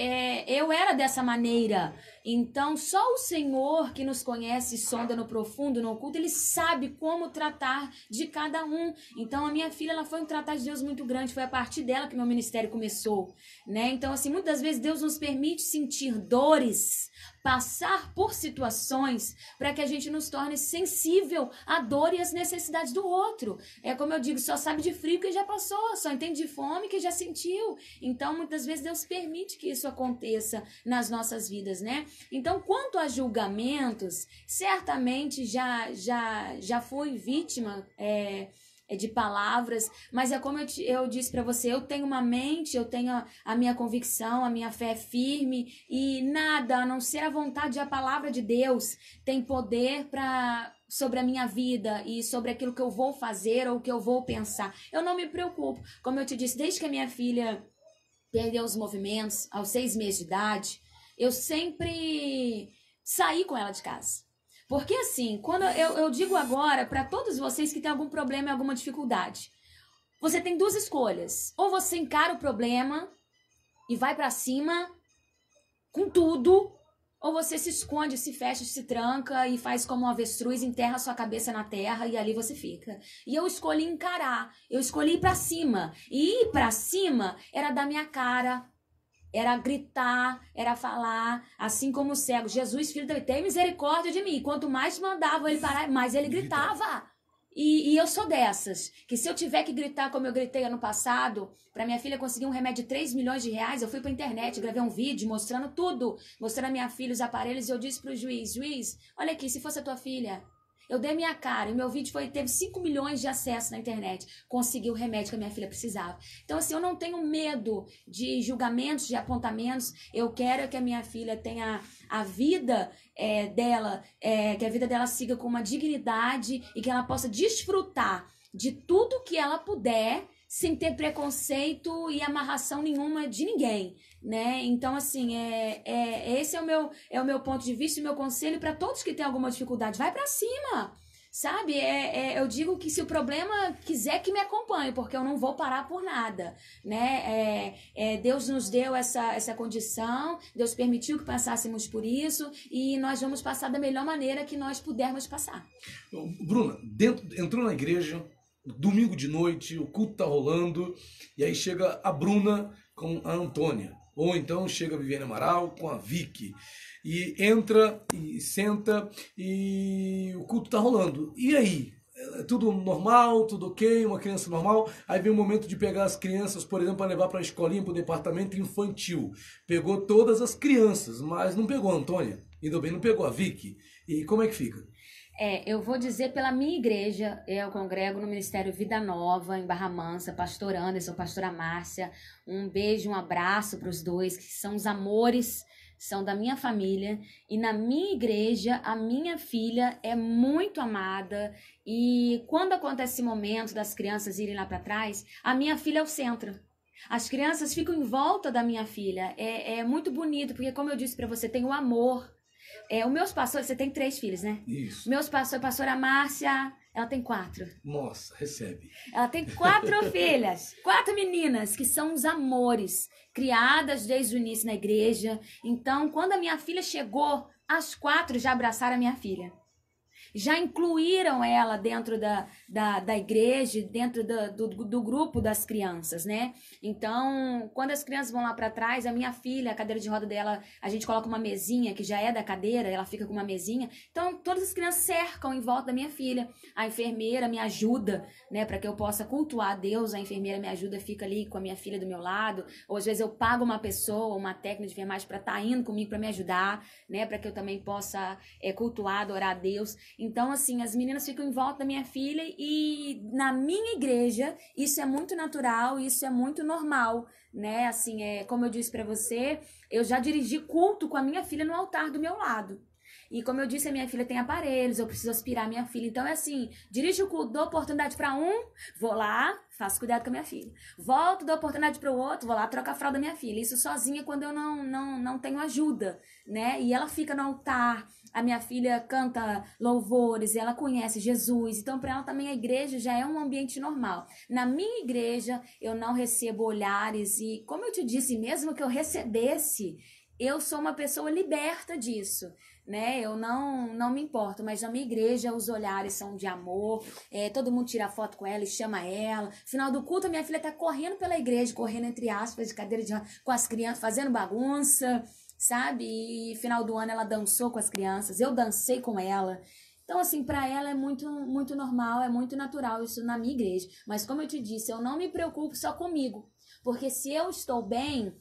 Speaker 2: Eu era dessa maneira. Então, só o Senhor que nos conhece, sonda no profundo, no oculto, Ele sabe como tratar de cada um. Então, a minha filha, ela foi um tratar de Deus muito grande, foi a partir dela que meu ministério começou, né? Então, assim, muitas vezes Deus nos permite sentir dores, passar por situações para que a gente nos torne sensível à dor e às necessidades do outro. Como eu digo, só sabe de frio que já passou, só entende de fome que já sentiu. Então, muitas vezes Deus permite que isso aconteça nas nossas vidas, né? Então, quanto a julgamentos, certamente já fui vítima de palavras, mas como eu disse para você, eu tenho uma mente, eu tenho a minha convicção, a minha fé firme, e nada, a não ser a vontade e a palavra de Deus, tem poder sobre a minha vida e sobre aquilo que eu vou fazer ou que eu vou pensar. Eu não me preocupo. Como eu te disse, desde que a minha filha perdeu os movimentos, aos 6 meses de idade, eu sempre saí com ela de casa. Porque assim, quando eu digo agora para todos vocês que têm algum problema e alguma dificuldade, você tem 2 escolhas. Ou você encara o problema e vai para cima com tudo, ou você se esconde, se fecha, se tranca e faz como um avestruz, enterra sua cabeça na terra e ali você fica. E eu escolhi encarar, eu escolhi ir para cima. E ir para cima era dar minha cara, era gritar, era falar, assim como o cego. Jesus, filho de Deus, tem misericórdia de mim. Quanto mais mandava ele parar, mais ele gritava. E eu sou dessas, que se eu tiver que gritar como eu gritei ano passado, para minha filha conseguir um remédio de 3 milhões de reais, eu fui pra internet, gravei um vídeo mostrando tudo, mostrando a minha filha os aparelhos, e eu disse pro juiz, olha aqui, se fosse a tua filha, eu dei minha cara, e meu vídeo teve 5 milhões de acessos na internet. Consegui o remédio que a minha filha precisava. Então, assim, eu não tenho medo de julgamentos, de apontamentos. Eu quero que a minha filha tenha a vida dela, que a vida dela siga com uma dignidade e que ela possa desfrutar de tudo que ela puder, sem ter preconceito e amarração nenhuma de ninguém, né? Então, assim, esse é o meu ponto de vista e meu conselho para todos que têm alguma dificuldade. Vai para cima, sabe? Eu digo que se o problema quiser que me acompanhe, porque eu não vou parar por nada, né? Deus nos deu essa condição, Deus permitiu que passássemos por isso e nós vamos passar da melhor maneira que nós pudermos passar.
Speaker 1: Bruna, entrou na igreja, domingo de noite, o culto tá rolando, e aí chega a Bruna com a Antônia, ou então chega a Viviane Amaral com a Vicky, e entra e senta e o culto tá rolando. E aí? Tudo normal, tudo ok, uma criança normal, aí vem o momento de pegar as crianças, por exemplo, para levar para a escolinha, para o departamento infantil. Pegou todas as crianças, mas não pegou a Antônia, e também não pegou a Vicky. E como é que fica?
Speaker 2: Eu vou dizer pela minha igreja, eu congrego no Ministério Vida Nova, em Barra Mansa, pastor Anderson, pastora Márcia, um beijo, um abraço para os dois, que são os amores, são da minha família, e na minha igreja, a minha filha é muito amada, e quando acontece esse momento das crianças irem lá para trás, a minha filha é o centro. As crianças ficam em volta da minha filha, é muito bonito, porque como eu disse para você, tem o amor. Os meus pastores, você tem 3 filhos, né?
Speaker 1: Isso.
Speaker 2: Meus pastores, pastora Márcia, ela tem 4.
Speaker 1: Nossa, recebe.
Speaker 2: Ela tem 4 filhas, 4 meninas, que são os amores, criadas desde o início na igreja. Então, quando a minha filha chegou, as 4 já abraçaram a minha filha. já incluíram ela dentro da igreja, dentro do grupo das crianças, né? Então, quando as crianças vão lá para trás, a minha filha, a cadeira de roda dela, a gente coloca uma mesinha que já é da cadeira, ela fica com uma mesinha. Então, todas as crianças cercam em volta da minha filha. A enfermeira me ajuda, né, para que eu possa cultuar a Deus. A enfermeira me ajuda, fica ali com a minha filha do meu lado. Ou às vezes eu pago uma pessoa, uma técnica de enfermagem para estar indo comigo para me ajudar, né, para que eu também possa cultuar, adorar a Deus. Então, assim, as meninas ficam em volta da minha filha e na minha igreja isso é muito natural, isso é muito normal, né? Assim, como eu disse para você, eu já dirigi culto com a minha filha no altar do meu lado. E como eu disse, a minha filha tem aparelhos, eu preciso aspirar a minha filha. Então é assim, dirijo o culto, dou oportunidade para um, vou lá, faço cuidado com a minha filha. Volto, dou oportunidade para o outro, vou lá, troco a fralda da minha filha. Isso sozinha quando eu não tenho ajuda, né? E ela fica no altar, a minha filha canta louvores, ela conhece Jesus. Então para ela também a igreja já é um ambiente normal. Na minha igreja eu não recebo olhares e, como eu te disse, mesmo que eu recebesse, eu sou uma pessoa liberta disso, né? Eu não me importo, mas na minha igreja os olhares são de amor, todo mundo tira foto com ela e chama ela. Final do culto, a minha filha tá correndo pela igreja, correndo entre aspas, de cadeira de roda, com as crianças, fazendo bagunça, sabe? E final do ano ela dançou com as crianças, eu dancei com ela. Então, assim, para ela é muito, muito normal, é muito natural isso na minha igreja. Mas como eu te disse, eu não me preocupo só comigo, porque se eu estou bem,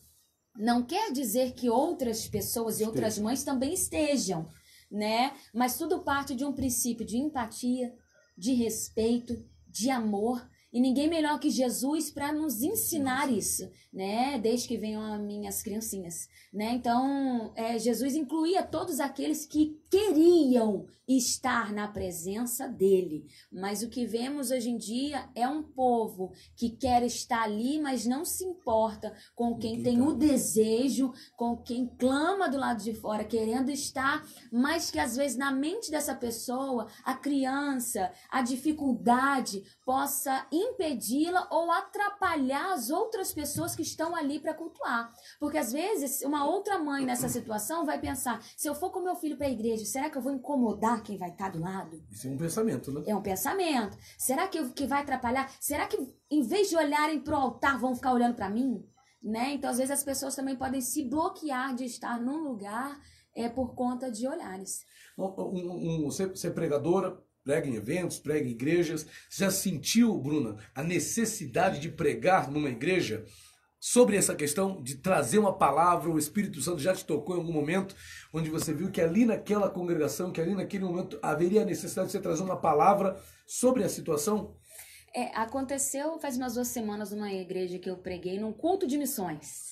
Speaker 2: não quer dizer que outras pessoas e outras mães também estejam, né? Mas tudo parte de um princípio de empatia, de respeito, de amor. E ninguém melhor que Jesus para nos ensinar isso, né? Desde que venham as minhas criancinhas, né? Então, Jesus incluía todos aqueles que queriam estar na presença dele. Mas o que vemos hoje em dia é um povo que quer estar ali, mas não se importa com quem tem o desejo, com quem clama do lado de fora, querendo estar, mas que às vezes na mente dessa pessoa, a criança, a dificuldade possa impedi-la ou atrapalhar as outras pessoas que estão ali para cultuar. Porque às vezes uma outra mãe nessa situação vai pensar, se eu for com meu filho para a igreja, será que eu vou incomodar quem vai estar do lado?
Speaker 1: Isso é um pensamento, né?
Speaker 2: É um pensamento. Será que vai atrapalhar? Será que em vez de olharem para o altar, vão ficar olhando para mim? Né? Então às vezes as pessoas também podem se bloquear de estar num lugar por conta de olhares.
Speaker 1: Você é pregadora, prega em eventos, prega em igrejas. Você já sentiu, Bruna, a necessidade de pregar numa igreja sobre essa questão de trazer uma palavra? O Espírito Santo já te tocou em algum momento onde você viu que ali naquela congregação, que ali naquele momento haveria a necessidade de você trazer uma palavra sobre a situação?
Speaker 2: Aconteceu faz umas 2 semanas numa igreja que eu preguei num culto de missões.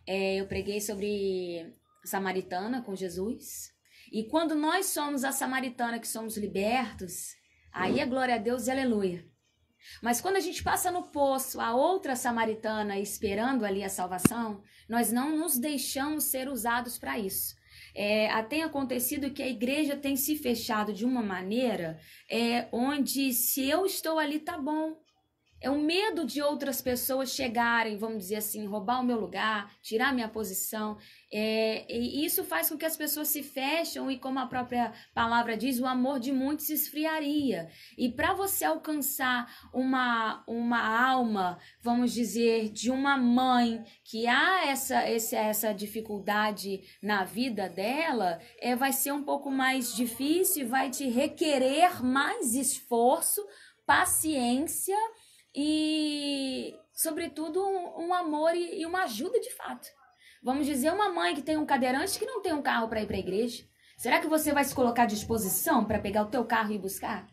Speaker 2: Eu preguei sobre a samaritana com Jesus. E quando nós somos a samaritana que somos libertos, aí é glória a Deus e aleluia. Mas quando a gente passa no poço, a outra samaritana esperando ali a salvação, nós não nos deixamos ser usados para isso. Tem acontecido que a igreja tem se fechado de uma maneira onde se eu estou ali, tá bom. É o medo de outras pessoas chegarem, vamos dizer assim, roubar o meu lugar, tirar minha posição. E isso faz com que as pessoas se fecham e, como a própria palavra diz, o amor de muitos se esfriaria. E para você alcançar uma alma, vamos dizer, de uma mãe que há essa dificuldade na vida dela, vai ser um pouco mais difícil, vai te requerer mais esforço, paciência e, sobretudo, um amor e uma ajuda de fato. Vamos dizer, uma mãe que tem um cadeirante que não tem um carro para ir para a igreja. Será que você vai se colocar à disposição para pegar o teu carro e ir buscar?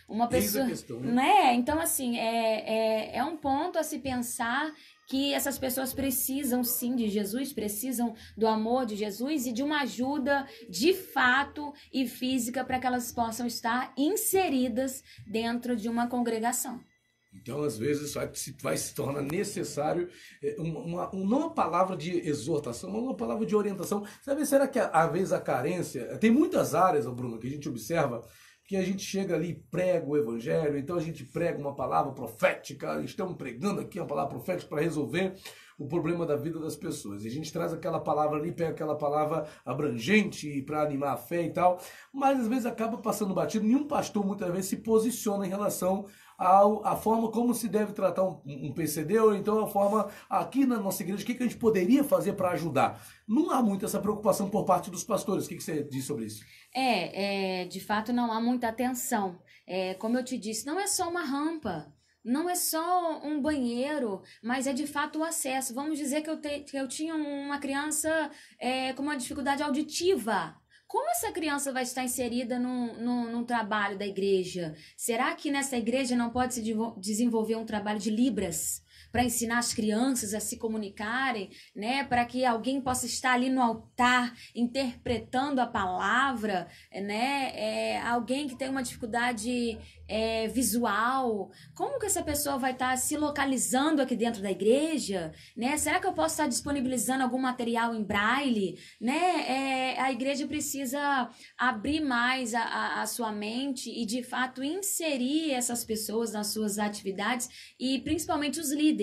Speaker 2: Uma pessoa,
Speaker 1: questão, né?
Speaker 2: né? Então, assim, é um ponto a se pensar que essas pessoas precisam, sim, de Jesus, precisam do amor de Jesus e de uma ajuda de fato e física para que elas possam estar inseridas dentro de uma congregação.
Speaker 1: Então, às vezes, vai se tornar necessário não uma palavra de exortação, mas uma palavra de orientação. Sabe, será que às vezes a carência... Tem muitas áreas, Bruno, que a gente observa que a gente chega ali e prega o evangelho, então a gente prega uma palavra profética, estamos pregando aqui uma palavra profética para resolver o problema da vida das pessoas. E a gente traz aquela palavra ali, pega aquela palavra abrangente para animar a fé e tal, mas às vezes acaba passando batido. Nenhum pastor muitas vezes se posiciona em relação à forma como se deve tratar um PCD, ou então a forma aqui na nossa igreja, o que a gente poderia fazer para ajudar. Não há muito essa preocupação por parte dos pastores. O que você diz sobre isso?
Speaker 2: De fato não há muita atenção. Como eu te disse, não é só uma rampa. Não é só um banheiro, mas é de fato o acesso. Vamos dizer que eu tinha uma criança com uma dificuldade auditiva. Como essa criança vai estar inserida num trabalho da igreja? Será que nessa igreja não pode se desenvolver um trabalho de Libras? Para ensinar as crianças a se comunicarem, né? Para que alguém possa estar ali no altar interpretando a palavra, né? Alguém que tem uma dificuldade visual. Como que essa pessoa vai estar se localizando aqui dentro da igreja, né? Será que eu posso estar disponibilizando algum material em braille, né? A igreja precisa abrir mais a sua mente e de fato inserir essas pessoas nas suas atividades e principalmente os líderes.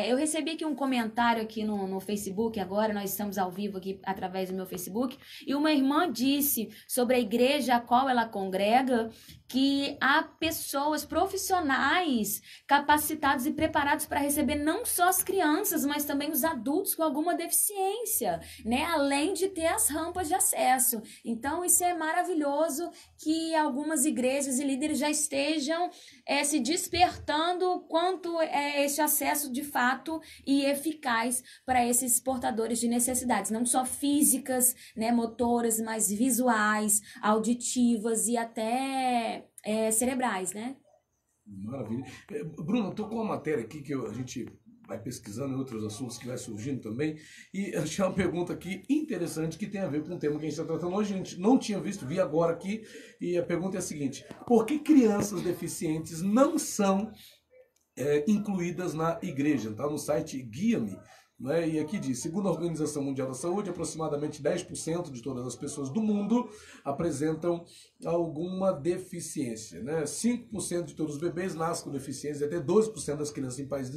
Speaker 2: Eu recebi aqui um comentário aqui no Facebook agora, nós estamos ao vivo aqui através do meu Facebook, e uma irmã disse sobre a igreja a qual ela congrega que há pessoas profissionais capacitados e preparados para receber não só as crianças, mas também os adultos com alguma deficiência, né? Além de ter as rampas de acesso. Então isso é maravilhoso que algumas igrejas e líderes já estejam se despertando quanto esse acesso de fato e eficaz para esses portadores de necessidades, não só físicas, né, motoras, mas visuais, auditivas e até cerebrais, né?
Speaker 1: Maravilha. Bruno, eu tô com uma matéria aqui que a gente vai pesquisando em outros assuntos que vai surgindo também, e eu tinha uma pergunta aqui interessante que tem a ver com o tema que a gente está tratando hoje. A gente não tinha visto, vi agora aqui, e a pergunta é a seguinte: por que crianças deficientes não são incluídas na igreja? Está no site Guia-me. Né? E aqui diz, segundo a Organização Mundial da Saúde, aproximadamente 10% de todas as pessoas do mundo apresentam alguma deficiência. Né? 5% de todos os bebês nascem com deficiência e até 12% das crianças em países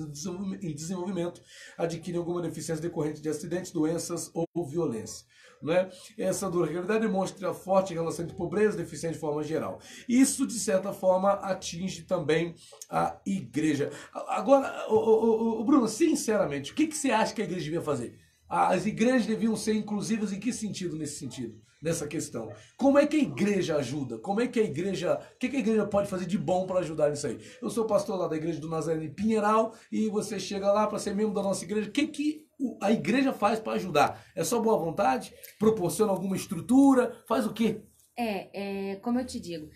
Speaker 1: em desenvolvimento adquirem alguma deficiência decorrente de acidentes, doenças ou violência. Né? Essa dura realidade demonstra a forte relação entre pobreza e deficiência de forma geral. Isso, de certa forma, atinge também a igreja. Agora, Bruno, sinceramente, o que você acha que a igreja devia fazer? As igrejas deviam ser inclusivas em que sentido nesse sentido? Nessa questão. Como é que a igreja ajuda? Como é que a igreja... O que a igreja pode fazer de bom para ajudar nisso aí? Eu sou pastor lá da igreja do Nazareno em Pinheiral e você chega lá para ser membro da nossa igreja. O que a igreja faz para ajudar? É só boa vontade? Proporciona alguma estrutura? Faz o quê?
Speaker 2: Como eu te digo,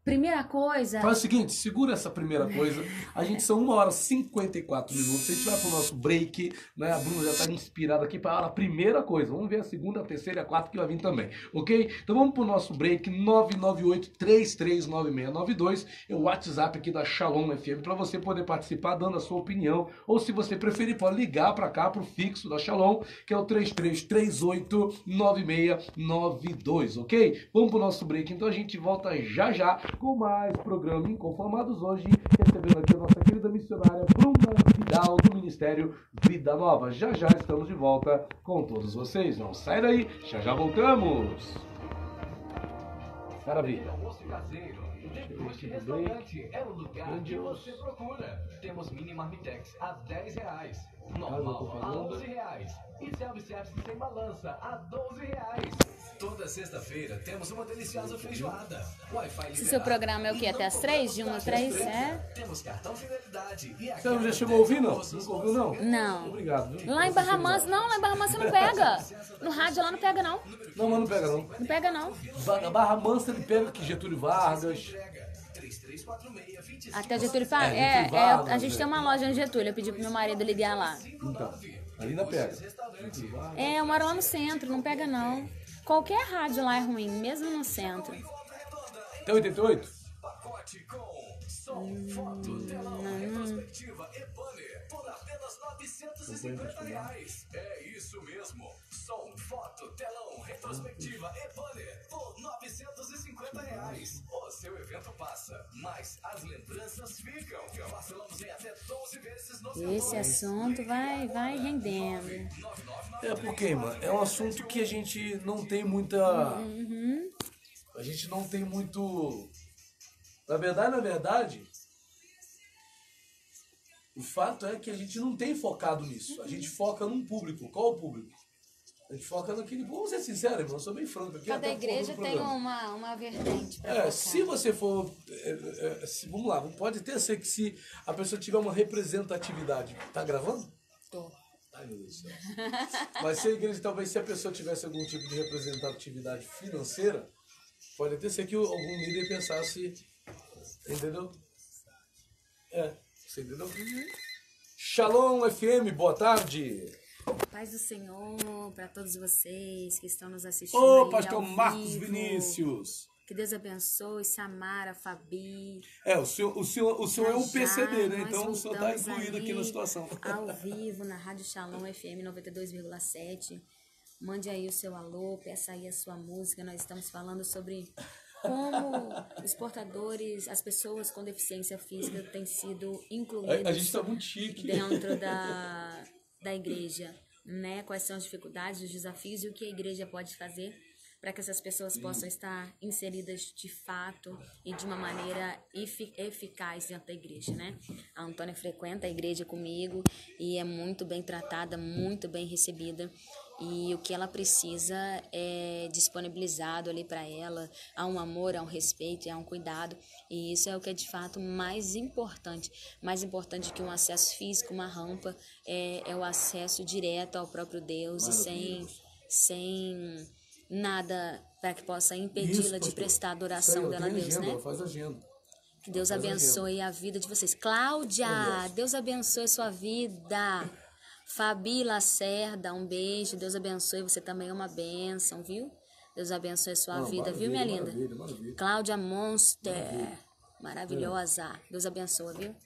Speaker 2: primeira coisa...
Speaker 1: Faz o seguinte, segura essa primeira coisa. A gente são 1h54. A gente vai pro nosso break, né? A Bruna já tá inspirada aqui para a primeira coisa. Vamos ver a segunda, a terceira e a quarta que vai vir também, ok? Então vamos pro nosso break, 998-339692. É o WhatsApp aqui da Shalom FM para você poder participar dando a sua opinião. Ou se você preferir, pode ligar para cá, pro fixo da Shalom, que é o 3338-9692, ok? Vamos pro nosso break, então a gente volta já já com mais programa Inconformados, hoje recebendo aqui a nossa querida missionária Bruna Vidal, do Ministério Vida Nova. Já já estamos de volta com todos vocês. Não sai daí, já já voltamos. Maravilha.
Speaker 5: Depois de restaurante, é o lugar que você procura. Temos mini marmitex a R$10, normal a R$11 e self-service sem balança a R$12. Toda sexta-feira temos uma deliciosa feijoada. Wi-Fi
Speaker 2: Se seu programa é o quê? Até as 3? De 1 a 3?
Speaker 5: Temos cartão fidelidade.
Speaker 1: Você já chegou a ouvir, não? Nunca ouviu, não?
Speaker 2: Não.
Speaker 1: Obrigado. Viu?
Speaker 2: Lá em Barra Mansa, não. Lá em Barra Mansa não pega. No rádio lá não pega, não.
Speaker 1: Não, mas não pega, não.
Speaker 2: Não pega, não.
Speaker 1: Barra Mansa ele pega aqui Getúlio Vargas.
Speaker 2: Até Getúlio Vargas? A gente tem uma loja em Getúlio. Eu pedi pro meu marido ligar lá.
Speaker 1: Então, ali ainda pega.
Speaker 2: Eu moro lá no centro, não pega, não. Qualquer rádio lá é ruim, mesmo no centro.
Speaker 1: Até 88?
Speaker 5: Pacote com som, foto, telão, retrospectiva e banner por apenas R$950. É isso mesmo. som, foto, telão, retrospectiva e banner por R$950. O seu evento passa, mas as lembranças ficam. Parcelamos em até 12 vezes nos
Speaker 2: Esse assunto vai rendendo.
Speaker 1: É porque, mano, é um assunto que a gente não tem muita... A gente não tem muito... Na verdade, o fato é que a gente não tem focado nisso. A gente foca num público. Qual o público? A gente foca naquele... Vamos ser sinceros, irmão, eu sou bem franco aqui.
Speaker 2: Cada igreja tem uma vertente para focar.
Speaker 1: Se você for... vamos lá, pode ter ser que se a pessoa tiver uma representatividade... Tá gravando?
Speaker 2: Tô.
Speaker 1: Ai, meu Deus do céu. Mas se a igreja, talvez, se a pessoa tivesse algum tipo de representatividade financeira, pode até ser que algum líder pensasse... Entendeu? Você entendeu? Shalom FM, boa tarde.
Speaker 2: Paz do Senhor para todos vocês que estão nos assistindo.
Speaker 1: Ô, pastor Marcos
Speaker 2: vivo.
Speaker 1: Vinícius.
Speaker 2: Que Deus abençoe, Samara, Fabi.
Speaker 1: O senhor é um PCD, né?
Speaker 2: Nós
Speaker 1: Então o senhor está
Speaker 2: voltamos
Speaker 1: incluído aqui na
Speaker 2: aí
Speaker 1: situação.
Speaker 2: Ao vivo, na Rádio Shalom FM 92,7. Mande aí o seu alô, peça aí a sua música. Nós estamos falando sobre como os portadores, as pessoas com deficiência física têm sido incluídos
Speaker 1: A gente está muito chique.
Speaker 2: dentro da igreja, né? Quais são as dificuldades, os desafios e o que a igreja pode fazer para que essas pessoas possam estar inseridas de fato e de uma maneira eficaz dentro da igreja, né? A Antônia frequenta a igreja comigo e é muito bem tratada, muito bem recebida. E o que ela precisa é disponibilizado ali para ela. Há um amor, há um respeito e há um cuidado. E isso é o que é de fato mais importante. Mais importante que um acesso físico, uma rampa, é o acesso direto ao próprio Deus. E sem nada para que possa impedi-la de prestar adoração dela a Deus,
Speaker 1: agenda,
Speaker 2: né?
Speaker 1: ela faz agenda.
Speaker 2: Que Deus abençoe a vida de vocês. Cláudia, Deus abençoe a sua vida. Fabi Lacerda, um beijo. Deus abençoe, você também é uma bênção, viu? Deus abençoe a sua vida, viu, minha linda?
Speaker 1: Maravilha.
Speaker 2: Cláudia Monster, maravilhosa. Deus abençoe, viu?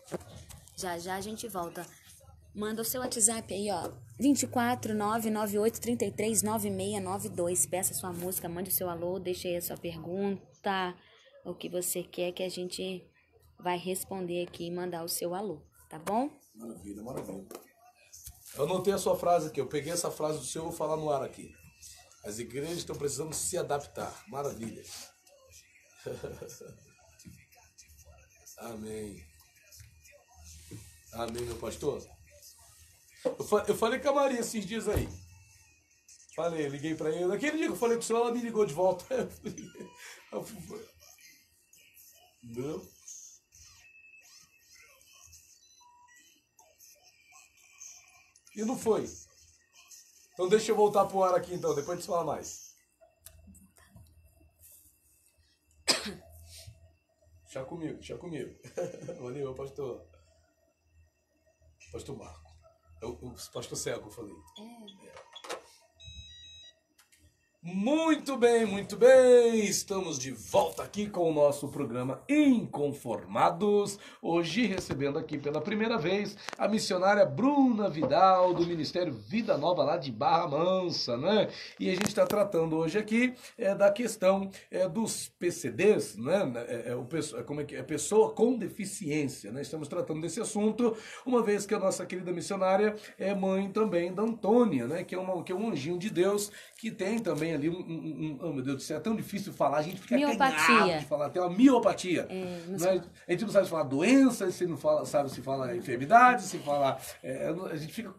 Speaker 2: Já a gente volta. Manda o seu WhatsApp aí, ó. 24998339692. Peça sua música, mande o seu alô, deixe aí a sua pergunta, o que você quer que a gente vai responder aqui e mandar o seu alô, tá bom?
Speaker 1: Maravilha. Eu anotei a sua frase aqui, eu peguei essa frase do senhor e vou falar no ar aqui. As igrejas estão precisando se adaptar. Maravilha. Amém. Amém, meu pastor. Eu falei com a Maria esses dias aí. Liguei pra ele. Naquele dia que eu falei com o senhor, ela me ligou de volta. Não? E não foi. Então deixa eu voltar pro ar aqui então, depois a gente fala mais. Chá comigo. Valeu, pastor. Pastor Marco. O pastor Cego, eu falei. Muito bem. Estamos de volta aqui com o nosso programa Inconformados. Hoje recebendo aqui pela primeira vez a missionária Bruna Vidal, do Ministério Vida Nova lá de Barra Mansa, né? E a gente está tratando hoje aqui da questão dos PCDs, né? Como é que é? Pessoa com deficiência, né? Estamos tratando desse assunto, uma vez que a nossa querida missionária é mãe também da Antônia, né? Que é um anjinho de Deus, que tem também ali oh meu Deus do céu, é tão difícil falar, a gente fica acanhado de falar, tem uma miopatia. A gente não sabe se falar doença, se não sabe se fala enfermidade, se falar... a gente fica,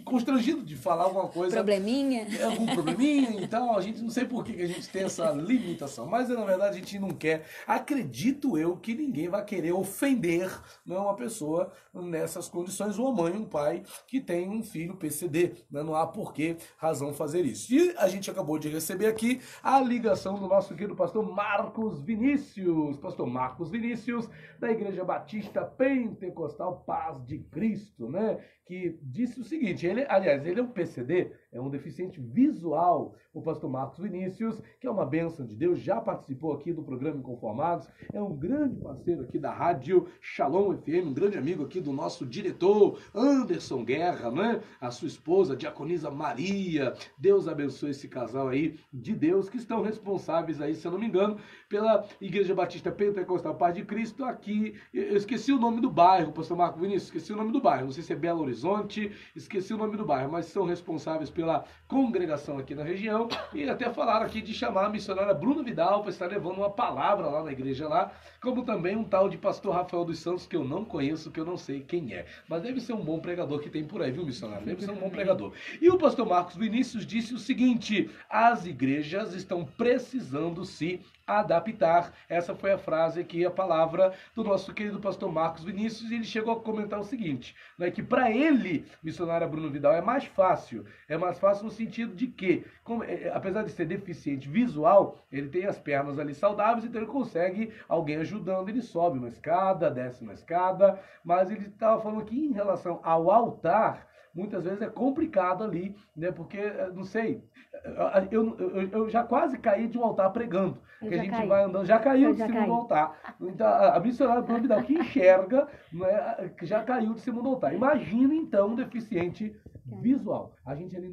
Speaker 1: constrangido de falar alguma coisa.
Speaker 2: Probleminha.
Speaker 1: Algum probleminha e tal, a gente não sei por que a gente tem essa limitação, mas na verdade a gente não quer, acredito eu, que ninguém vai querer ofender, né, uma pessoa nessas condições, uma mãe, um pai que tem um filho PCD, né, não há por que razão fazer isso. E E a gente acabou de receber aqui a ligação do nosso querido pastor Marcos Vinícius. Pastor Marcos Vinícius, da Igreja Batista Pentecostal Paz de Cristo, né? Que disse o seguinte, ele é um PCD, é um deficiente visual, o pastor Marcos Vinícius, que é uma bênção de Deus, já participou aqui do programa Inconformados, é um grande parceiro aqui da rádio Shalom FM, um grande amigo aqui do nosso diretor Anderson Guerra, né? A sua esposa, Diaconisa Maria, Deus abençoe esse casal aí de Deus, que estão responsáveis aí, se eu não me engano, pela Igreja Batista Pentecostal Paz de Cristo aqui, eu esqueci o nome do bairro, pastor Marcos Vinícius, esqueci o nome do bairro, não sei se é Belo Horizonte, esqueci o nome do bairro, mas são responsáveis pela congregação aqui na região e até falaram aqui de chamar a missionária Bruna Vidal para estar levando uma palavra lá na igreja lá, como também um tal de pastor Rafael dos Santos, que eu não conheço, que eu não sei quem é, mas deve ser um bom pregador que tem por aí, viu, missionário? Deve ser um bom pregador. E o pastor Marcos Vinícius disse o seguinte, as igrejas estão precisando se adaptar. Essa foi a frase aqui, a palavra do nosso querido pastor Marcos Vinícius, e ele chegou a comentar o seguinte, né, que para ele, missionária Bruno Vidal, é mais fácil no sentido de que, apesar de ser deficiente visual, ele tem as pernas ali saudáveis, então ele consegue alguém ajudando, ele sobe uma escada, desce uma escada, mas ele estava falando que em relação ao altar, muitas vezes é complicado ali, né? Porque, não sei, eu já quase caí de um altar pregando. Que a gente vai andando, já caiu de cima do altar. Então, a missionária Bruna Vidal que enxerga, né, que já caiu de cima do altar. Imagina, então, um deficiente visual. A gente ali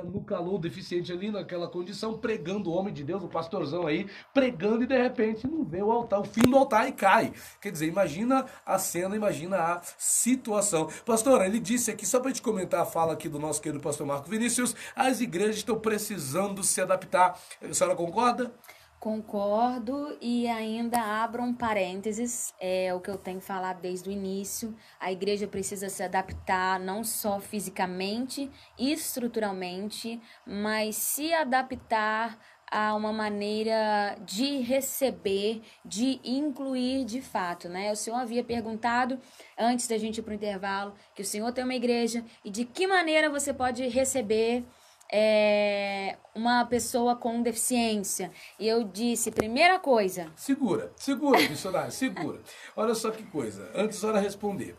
Speaker 1: no calor, deficiente ali naquela condição, pregando o homem de Deus, o pastorzão aí, pregando e de repente não vê o altar, o fim do altar e cai. Quer dizer, imagina a cena, imagina a situação. Pastor, ele disse aqui, só para a gente comentar a fala aqui do nosso querido pastor Marco Vinícius, as igrejas estão precisando se adaptar. A senhora concorda?
Speaker 2: Concordo e ainda abro um parênteses, é o que eu tenho falado desde o início, a igreja precisa se adaptar não só fisicamente e estruturalmente, mas se adaptar a uma maneira de receber, de incluir de fato, né? O senhor havia perguntado, antes da gente ir para o intervalo, que o senhor tem uma igreja e de que maneira você pode receber uma pessoa com deficiência. E eu disse, primeira coisa...
Speaker 1: Segura, missionário, segura. Olha só que coisa, antes da senhora responder.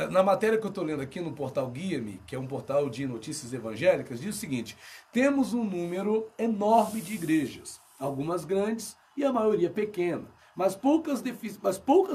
Speaker 1: Na matéria que eu estou lendo aqui no portal Guia-me, que é um portal de notícias evangélicas, diz o seguinte, temos um número enorme de igrejas, algumas grandes e a maioria pequena. Mas poucas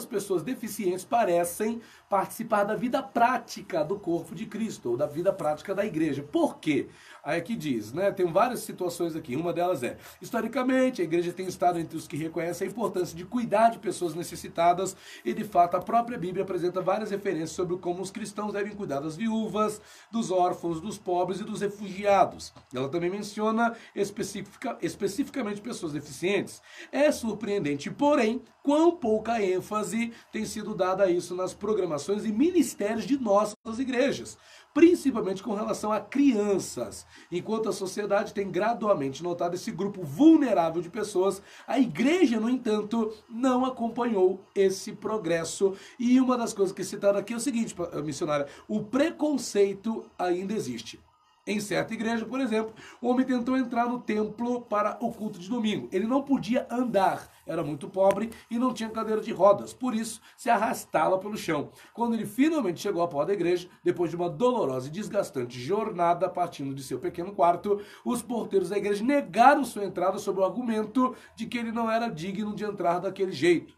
Speaker 1: pessoas deficientes parecem participar da vida prática do corpo de Cristo, ou da vida prática da igreja. Por quê? Aí aqui diz, né? Tem várias situações aqui. Uma delas é, historicamente, a igreja tem estado entre os que reconhecem a importância de cuidar de pessoas necessitadas e, de fato, a própria Bíblia apresenta várias referências sobre como os cristãos devem cuidar das viúvas, dos órfãos, dos pobres e dos refugiados. Ela também menciona especificamente pessoas deficientes. É surpreendente, porém, quão pouca ênfase tem sido dada a isso nas programações e ministérios de nossas igrejas, principalmente com relação a crianças. Enquanto a sociedade tem gradualmente notado esse grupo vulnerável de pessoas, a igreja, no entanto, não acompanhou esse progresso. E uma das coisas que citaram aqui é o seguinte, missionária, o preconceito ainda existe. Em certa igreja, por exemplo, o homem tentou entrar no templo para o culto de domingo. Ele não podia andar, era muito pobre e não tinha cadeira de rodas, por isso se arrastava pelo chão. Quando ele finalmente chegou à porta da igreja, depois de uma dolorosa e desgastante jornada partindo de seu pequeno quarto, os porteiros da igreja negaram sua entrada sob o argumento de que ele não era digno de entrar daquele jeito.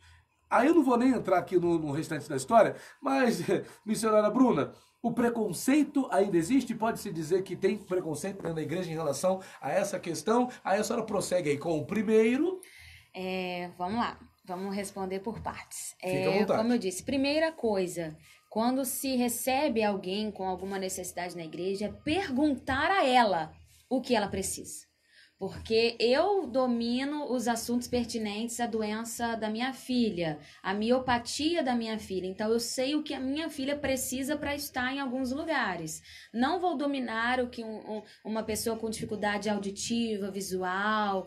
Speaker 1: Aí eu não vou nem entrar aqui no restante da história, mas, missionária Bruna, o preconceito ainda existe? Pode-se dizer que tem preconceito dentro da igreja em relação a essa questão? Aí a senhora prossegue aí com o primeiro.
Speaker 2: Vamos lá, vamos responder por partes.
Speaker 1: Fica à vontade.
Speaker 2: Como eu disse, primeira coisa, quando se recebe alguém com alguma necessidade na igreja, é perguntar a ela o que ela precisa. porque eu domino os assuntos pertinentes à doença da minha filha, a miopatia da minha filha. Então, eu sei o que a minha filha precisa para estar em alguns lugares. Não vou dominar o que uma pessoa com dificuldade auditiva, visual,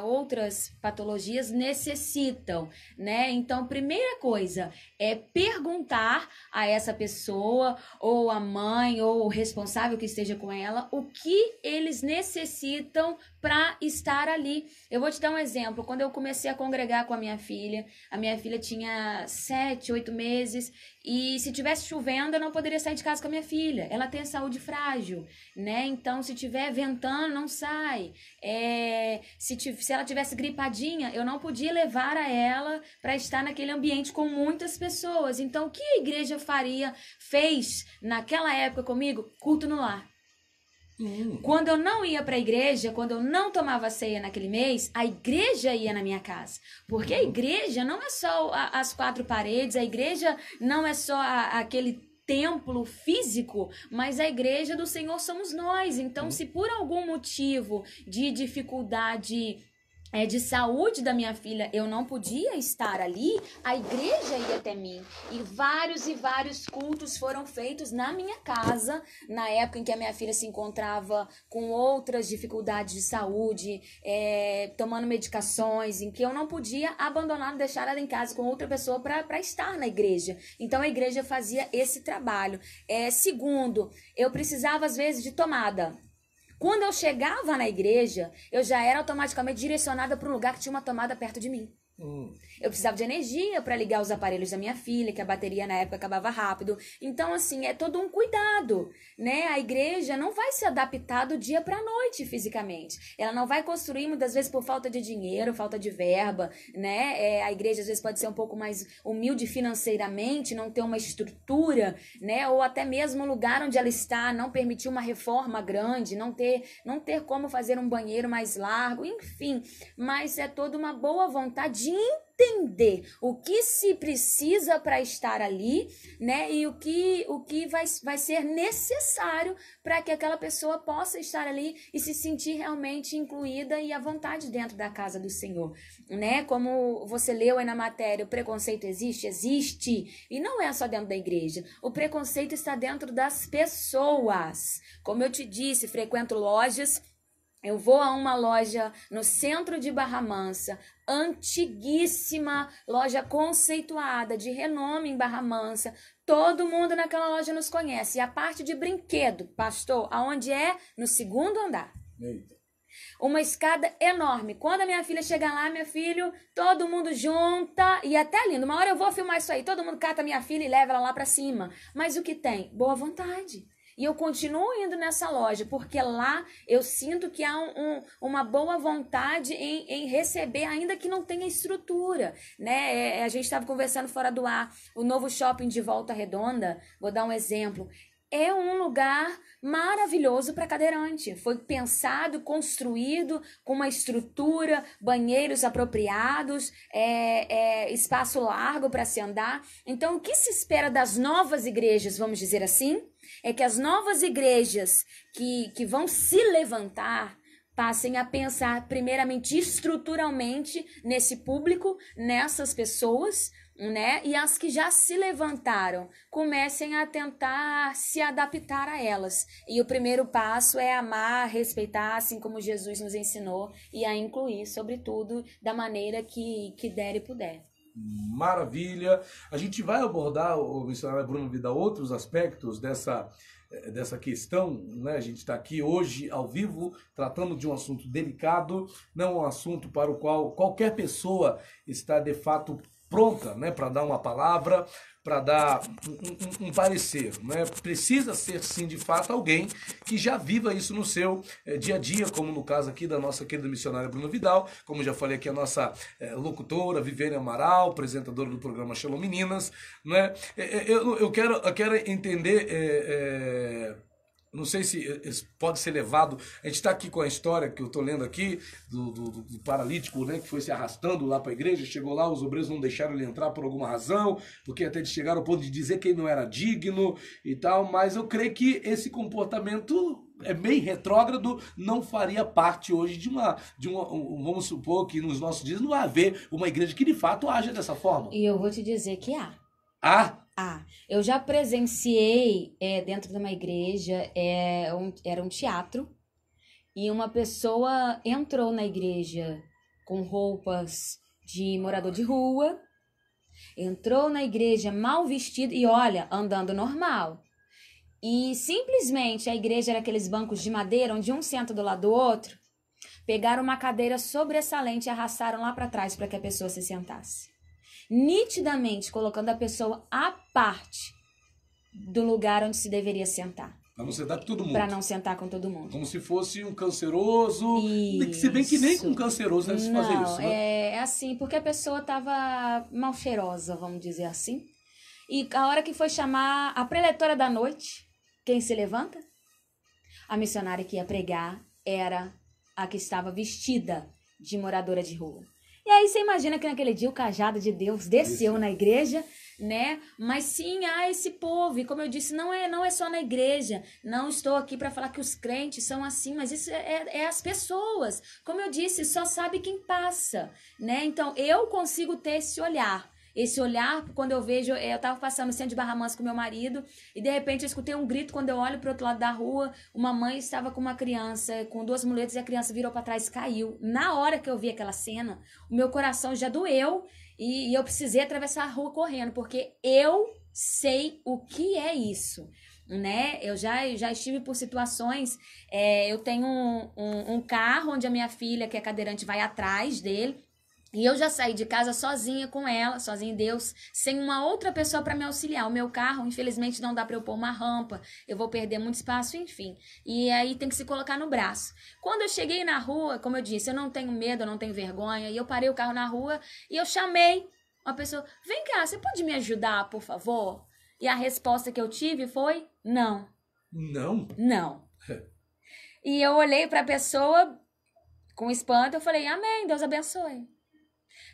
Speaker 2: outras patologias necessitam, né? Então, primeira coisa é perguntar a essa pessoa, ou a mãe, ou o responsável que esteja com ela, o que eles necessitam para estar ali. Eu vou te dar um exemplo. Quando eu comecei a congregar com a minha filha tinha 7, 8 meses, e se tivesse chovendo, eu não poderia sair de casa com a minha filha. Ela tem a saúde frágil, né? Então, se tiver ventando, não sai. Se ela tivesse gripadinha, eu não podia levar a ela para estar naquele ambiente com muitas pessoas. Então, o que a igreja fez naquela época comigo? Culto no lar. Quando eu não ia para a igreja, quando eu não tomava ceia naquele mês, a igreja ia na minha casa. Porque a igreja não é só as 4 paredes, a igreja não é só aquele templo físico, mas a igreja do Senhor somos nós. Então, se por algum motivo de dificuldade de saúde da minha filha eu não podia estar ali, a igreja ia até mim. E vários cultos foram feitos na minha casa, na época em que a minha filha se encontrava com outras dificuldades de saúde, tomando medicações, em que eu não podia abandonar, deixar ela em casa com outra pessoa para estar na igreja. Então a igreja fazia esse trabalho. Segundo, eu precisava às vezes de tomada. Quando eu chegava na igreja, eu já era automaticamente direcionada para um lugar que tinha uma tomada perto de mim. Eu precisava de energia para ligar os aparelhos da minha filha, que a bateria na época acabava rápido. Então, assim, é todo um cuidado, né? A igreja não vai se adaptar do dia para a noite fisicamente. Ela não vai construir, muitas vezes, por falta de dinheiro, falta de verba, né? A igreja, às vezes, pode ser um pouco mais humilde financeiramente, não ter uma estrutura, né? Ou até mesmo o lugar onde ela está não permitir uma reforma grande, não ter como fazer um banheiro mais largo, enfim. Mas é toda uma boa vontade de entender o que se precisa para estar ali, né? E o que vai ser necessário para que aquela pessoa possa estar ali e se sentir realmente incluída e à vontade dentro da casa do Senhor, né? Como você leu aí na matéria, o preconceito existe? Existe. E não é só dentro da igreja. O preconceito está dentro das pessoas. Como eu te disse, frequento lojas. Eu vou a uma loja no centro de Barra Mansa, antiguíssima, loja conceituada, de renome em Barra Mansa. Todo mundo naquela loja nos conhece. E a parte de brinquedo, pastor, aonde é? No 2º andar.
Speaker 1: Eita.
Speaker 2: Uma escada enorme. Quando a minha filha chegar lá, meu filho, todo mundo junta. E até lindo. Uma hora eu vou filmar isso aí. Todo mundo cata minha filha e leva ela lá pra cima. Mas o que tem? Boa vontade. E eu continuo indo nessa loja, porque lá eu sinto que há uma boa vontade em receber, ainda que não tenha estrutura, né? A gente estava conversando fora do ar, o novo shopping de Volta Redonda, vou dar um exemplo, é um lugar maravilhoso para cadeirante. Foi pensado, construído com uma estrutura, banheiros apropriados, espaço largo para se andar. Então, o que se espera das novas igrejas, vamos dizer assim, é que as novas igrejas que vão se levantar passem a pensar primeiramente estruturalmente nesse público, nessas pessoas, né? E as que já se levantaram comecem a tentar se adaptar a elas. E o primeiro passo é amar, respeitar, assim como Jesus nos ensinou, e a incluir, sobretudo, da maneira que der e puder.
Speaker 1: Maravilha. A gente vai abordar, o missionário Bruno Vidal, outros aspectos dessa questão, né? A gente está aqui hoje ao vivo tratando de um assunto delicado, não um assunto para o qual qualquer pessoa está de fato pronta, né, para dar uma palavra, para dar um parecer, né? Precisa ser, sim, de fato, alguém que já viva isso no seu dia a dia, como no caso aqui da nossa querida missionária Bruna Vidal, como já falei aqui, a nossa locutora Viviane Amaral, apresentadora do programa Shalom Meninas, né? Eu quero entender... Não sei se pode ser levado. A gente está aqui com a história que eu estou lendo aqui do paralítico, né, que foi se arrastando lá para a igreja. Chegou lá, os obreiros não deixaram ele entrar por alguma razão, porque até de chegar ao ponto de dizer que ele não era digno e tal. Mas eu creio que esse comportamento é bem retrógrado, não faria parte hoje de uma, vamos supor que nos nossos dias não vai haver uma igreja que de fato haja dessa forma.
Speaker 2: E eu vou te dizer que há.
Speaker 1: Ah,
Speaker 2: Eu já presenciei dentro de uma igreja, era um teatro, e uma pessoa entrou na igreja com roupas de morador de rua, entrou na igreja mal vestido e olha, andando normal. E simplesmente a igreja era aqueles bancos de madeira onde um senta do lado do outro. Pegaram uma cadeira sobressalente e arrastaram lá para trás para que a pessoa se sentasse. Nitidamente colocando a pessoa à parte do lugar onde se deveria sentar.
Speaker 1: para não sentar com todo mundo.
Speaker 2: Para não sentar com todo mundo.
Speaker 1: Como se fosse um canceroso.
Speaker 2: Isso.
Speaker 1: Se bem que nem com canceroso deve se fazer isso, né?
Speaker 2: É assim, porque a pessoa estava mal cheirosa, vamos dizer assim. E a hora que foi chamar a preletora da noite, quem se levanta? A missionária que ia pregar era a que estava vestida de moradora de rua. E aí você imagina que naquele dia o cajado de Deus desceu na igreja, né? Mas sim, há esse povo, e como eu disse, não é só na igreja. Não estou aqui para falar que os crentes são assim, mas isso é as pessoas. Como eu disse, só sabe quem passa, né? Então eu consigo ter esse olhar. Esse olhar, quando eu vejo, eu tava passando no centro de Barra Mansa com meu marido, e de repente eu escutei um grito quando eu olho pro outro lado da rua, uma mãe estava com uma criança, com 2 muletas, e a criança virou para trás e caiu. Na hora que eu vi aquela cena, o meu coração já doeu, e eu precisei atravessar a rua correndo, porque eu sei o que é isso, né? Eu já estive por situações, eu tenho um carro onde a minha filha, que é cadeirante, vai atrás dele. E eu já saí de casa sozinha com ela, sozinha em Deus, sem uma outra pessoa para me auxiliar. O meu carro, infelizmente, não dá para eu pôr uma rampa, eu vou perder muito espaço, enfim. E aí tem que se colocar no braço. Quando eu cheguei na rua, como eu disse, eu não tenho medo, eu não tenho vergonha, e eu parei o carro na rua e eu chamei uma pessoa, vem cá, você pode me ajudar, por favor? E a resposta que eu tive foi, não.
Speaker 1: Não?
Speaker 2: Não. E eu olhei para a pessoa com espanto, eu falei, amém, Deus abençoe.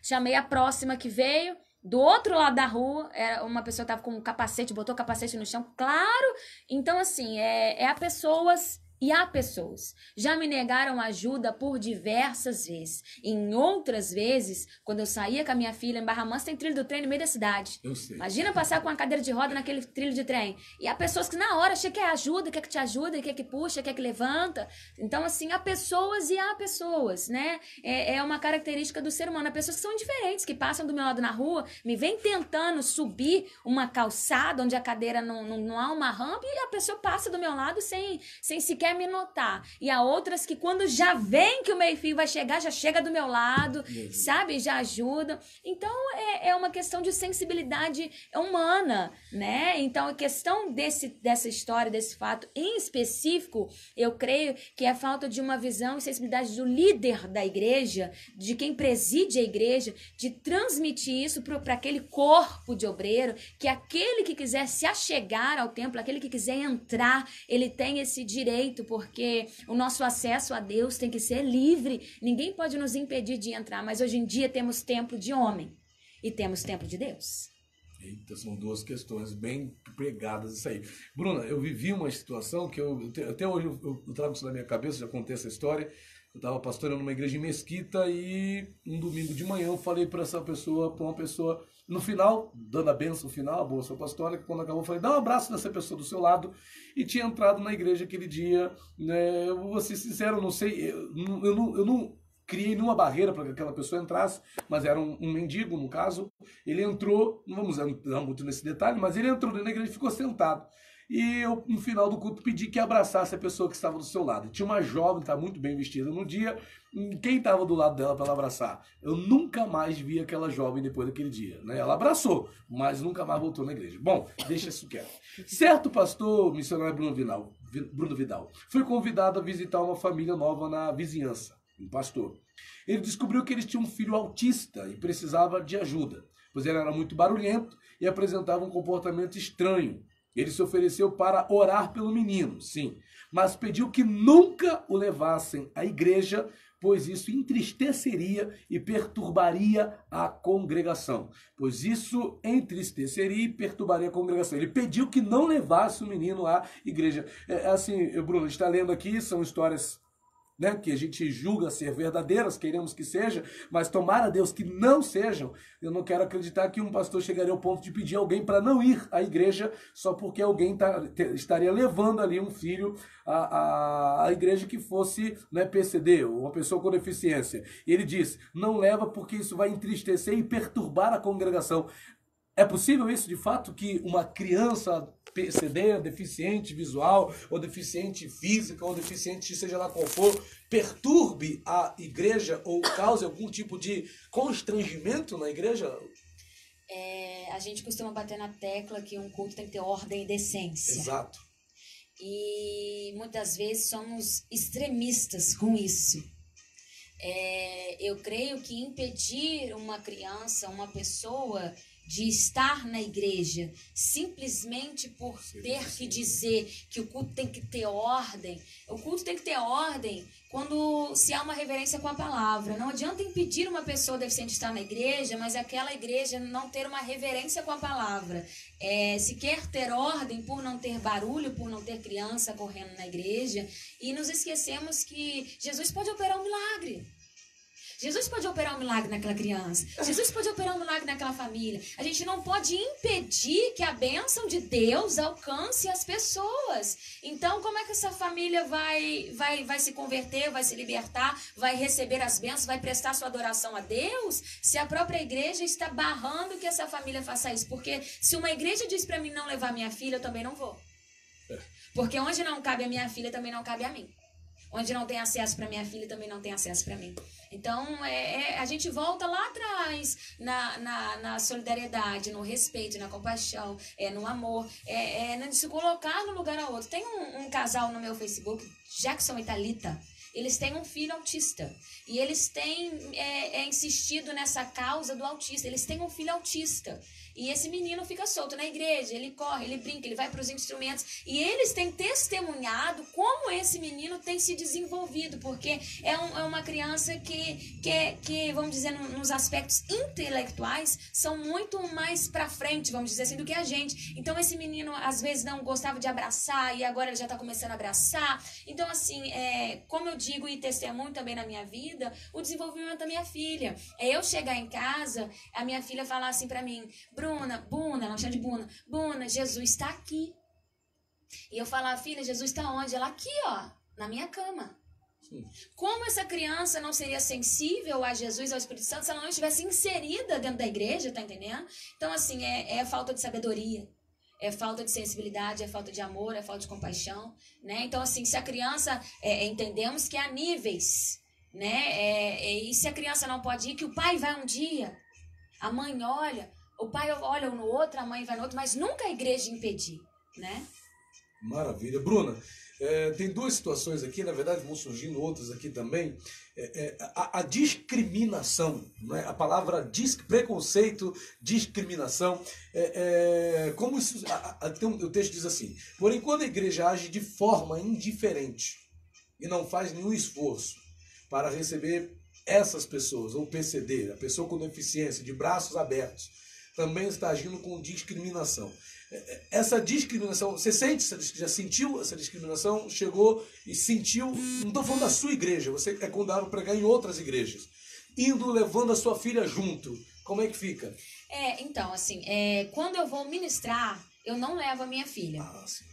Speaker 2: Chamei a próxima que veio, do outro lado da rua, era uma pessoa que estava com um capacete, botou o capacete no chão, claro. Então, assim, há pessoas e há pessoas. Já me negaram ajuda por diversas vezes. Em outras vezes, quando eu saía com a minha filha em Barra Mansa, tem trilho do trem no meio da cidade.
Speaker 1: Eu sei.
Speaker 2: Imagina passar com uma cadeira de roda naquele trilho de trem. E há pessoas que na hora acham que ajuda, quer que te ajuda, quer que puxa, quer que levanta. Então, assim, há pessoas e há pessoas, né? É uma característica do ser humano. Há pessoas que são indiferentes, que passam do meu lado na rua, me vêm tentando subir uma calçada onde a cadeira não há uma rampa, e a pessoa passa do meu lado sem sequer me notar. E há outras que quando já vem que o meio-fio vai chegar, já chega do meu lado, sabe? Já ajuda. Então, é uma questão de sensibilidade humana, né? Então, a questão dessa história, desse fato em específico, eu creio que é a falta de uma visão e sensibilidade do líder da igreja, de quem preside a igreja, de transmitir isso para aquele corpo de obreiro, que aquele que quiser se achegar ao templo, aquele que quiser entrar, ele tem esse direito, porque o nosso acesso a Deus tem que ser livre. Ninguém pode nos impedir de entrar, mas hoje em dia temos templo de homem e temos templo de Deus.
Speaker 1: Eita, são 2 questões bem pregadas isso aí. Bruna, eu vivi uma situação que até hoje eu trago isso na minha cabeça, já contei essa história. Eu estava pastoreando numa igreja em Mesquita e um domingo de manhã eu falei para uma pessoa, no final, dando a benção final, a bolsa pastora, que quando acabou eu falei, dá um abraço nessa pessoa do seu lado, e tinha entrado na igreja aquele dia, né, eu vou ser sincero, eu não sei, eu não criei nenhuma barreira para que aquela pessoa entrasse, mas era um mendigo, no caso. Ele entrou, não vamos entrar muito nesse detalhe, mas ele entrou dentro da igreja e ficou sentado. E eu, no final do culto, pedi que abraçasse a pessoa que estava do seu lado. E tinha uma jovem que estava muito bem vestida no dia. Quem estava do lado dela para ela abraçar? Eu nunca mais vi aquela jovem depois daquele dia, né? Ela abraçou, mas nunca mais voltou na igreja. Bom, deixa isso quieto. Certo pastor, missionário Bruno Vidal, foi convidado a visitar uma família nova na vizinhança, um pastor. Ele descobriu que eles tinham um filho autista e precisava de ajuda, pois ele era muito barulhento e apresentava um comportamento estranho. Ele se ofereceu para orar pelo menino, sim, mas pediu que nunca o levassem à igreja, pois isso entristeceria e perturbaria a congregação. Pois isso entristeceria e perturbaria a congregação. Ele pediu que não levasse o menino à igreja. Assim, Bruno, a gente está lendo aqui, são histórias, né, que a gente julga ser verdadeiras, queremos que seja, mas tomara a Deus que não sejam. Eu não quero acreditar que um pastor chegaria ao ponto de pedir alguém para não ir à igreja só porque alguém estaria levando ali um filho à igreja que fosse, né, PCD, ou uma pessoa com deficiência. E ele diz, não leva porque isso vai entristecer e perturbar a congregação. É possível isso, de fato, que uma criança PCD, deficiente visual, ou deficiente física, ou deficiente seja lá qual for, perturbe a igreja ou cause algum tipo de constrangimento na igreja?
Speaker 3: A gente costuma bater na tecla que um culto tem que ter ordem e decência.
Speaker 1: Exato.
Speaker 3: E muitas vezes somos extremistas com isso. Eu creio que impedir uma criança, uma pessoa de estar na igreja simplesmente por ter que dizer que o culto tem que ter ordem. O culto tem que ter ordem quando se há uma reverência com a palavra. Não adianta impedir uma pessoa deficiente de estar na igreja, mas aquela igreja não ter uma reverência com a palavra. Se quer ter ordem por não ter barulho, por não ter criança correndo na igreja, e nos esquecemos que Jesus pode operar um milagre. Jesus pode operar um milagre naquela criança. Jesus pode operar um milagre naquela família. A gente não pode impedir que a bênção de Deus alcance as pessoas. Então, como é que essa família vai se converter, vai se libertar, vai receber as bênçãos, vai prestar sua adoração a Deus, se a própria igreja está barrando que essa família faça isso? Porque se uma igreja diz para mim não levar minha filha, eu também não vou. Porque onde não cabe a minha filha, também não cabe a mim. Onde não tem acesso para minha filha, também não tem acesso para mim. Então, a gente volta lá atrás na solidariedade, no respeito, na compaixão, no amor, de se colocar no lugar ao outro. Tem um casal no meu Facebook, Jackson e Thalita. Eles têm um filho autista. E eles têm insistido nessa causa do autista. Eles têm um filho autista. E esse menino fica solto na igreja, ele corre, ele brinca, ele vai para os instrumentos. E eles têm testemunhado como esse menino tem se desenvolvido, porque é uma criança que, vamos dizer, nos aspectos intelectuais, são muito mais para frente, vamos dizer assim, do que a gente. Então esse menino, às vezes, não gostava de abraçar, e agora ele já está começando a abraçar. Então, assim, como eu digo e testemunho também na minha vida, o desenvolvimento da minha filha. Eu chegar em casa, a minha filha falar assim para mim, Buna, ela chama de Buna, Jesus está aqui. E eu falar, filha, Jesus está onde? Ela aqui, ó, na minha cama. Sim. Como essa criança não seria sensível a Jesus, ao Espírito Santo, se ela não estivesse inserida dentro da igreja, tá entendendo? Então, assim, é falta de sabedoria, é falta de sensibilidade, é falta de amor, é falta de compaixão, né? Então, assim, se a criança, entendemos que há níveis, né? E se a criança não pode ir, que o pai vai um dia, a mãe olha, o pai olha um no outro, a mãe vai no outro, mas nunca a igreja impedir, né?
Speaker 1: Maravilha. Bruna, tem duas situações aqui, na verdade vão surgindo outras aqui também. A discriminação, né? A palavra preconceito, discriminação, como isso, o texto diz assim, porém quando a igreja age de forma indiferente e não faz nenhum esforço para receber essas pessoas, ou PCD, a pessoa com deficiência, de braços abertos, também está agindo com discriminação. Essa discriminação, você já sentiu essa discriminação? Chegou e sentiu, não estou falando da sua igreja, você é convidado a pregar em outras igrejas, levando a sua filha junto, como é que fica?
Speaker 3: Então, assim, quando eu vou ministrar, eu não levo a minha filha,
Speaker 1: sim.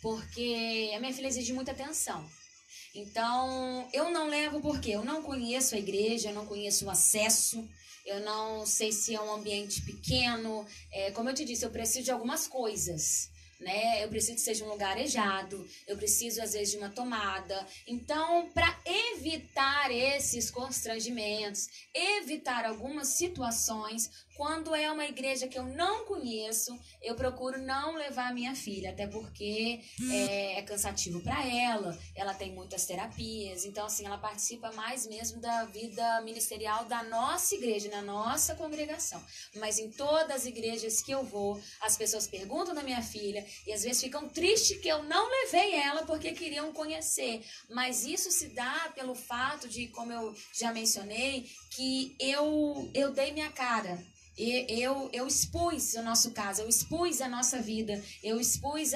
Speaker 3: Porque a minha filha exige muita atenção. Então, eu não levo porque eu não conheço a igreja, eu não conheço o acesso, eu não sei se é um ambiente pequeno. Como eu te disse, eu preciso de algumas coisas, né? Eu preciso que seja um lugar arejado, eu preciso, às vezes, de uma tomada. Então, para evitar esses constrangimentos, evitar algumas situações, Quando é uma igreja que eu não conheço, eu procuro não levar a minha filha, até porque é cansativo para ela, ela tem muitas terapias, então assim, ela participa mais mesmo da vida ministerial da nossa igreja, na nossa congregação. Mas em todas as igrejas que eu vou, as pessoas perguntam da minha filha e às vezes ficam tristes que eu não levei ela porque queriam conhecer. Mas isso se dá pelo fato de, como eu já mencionei, que eu dei minha cara. Eu expus o nosso caso, eu expus a nossa vida, eu expus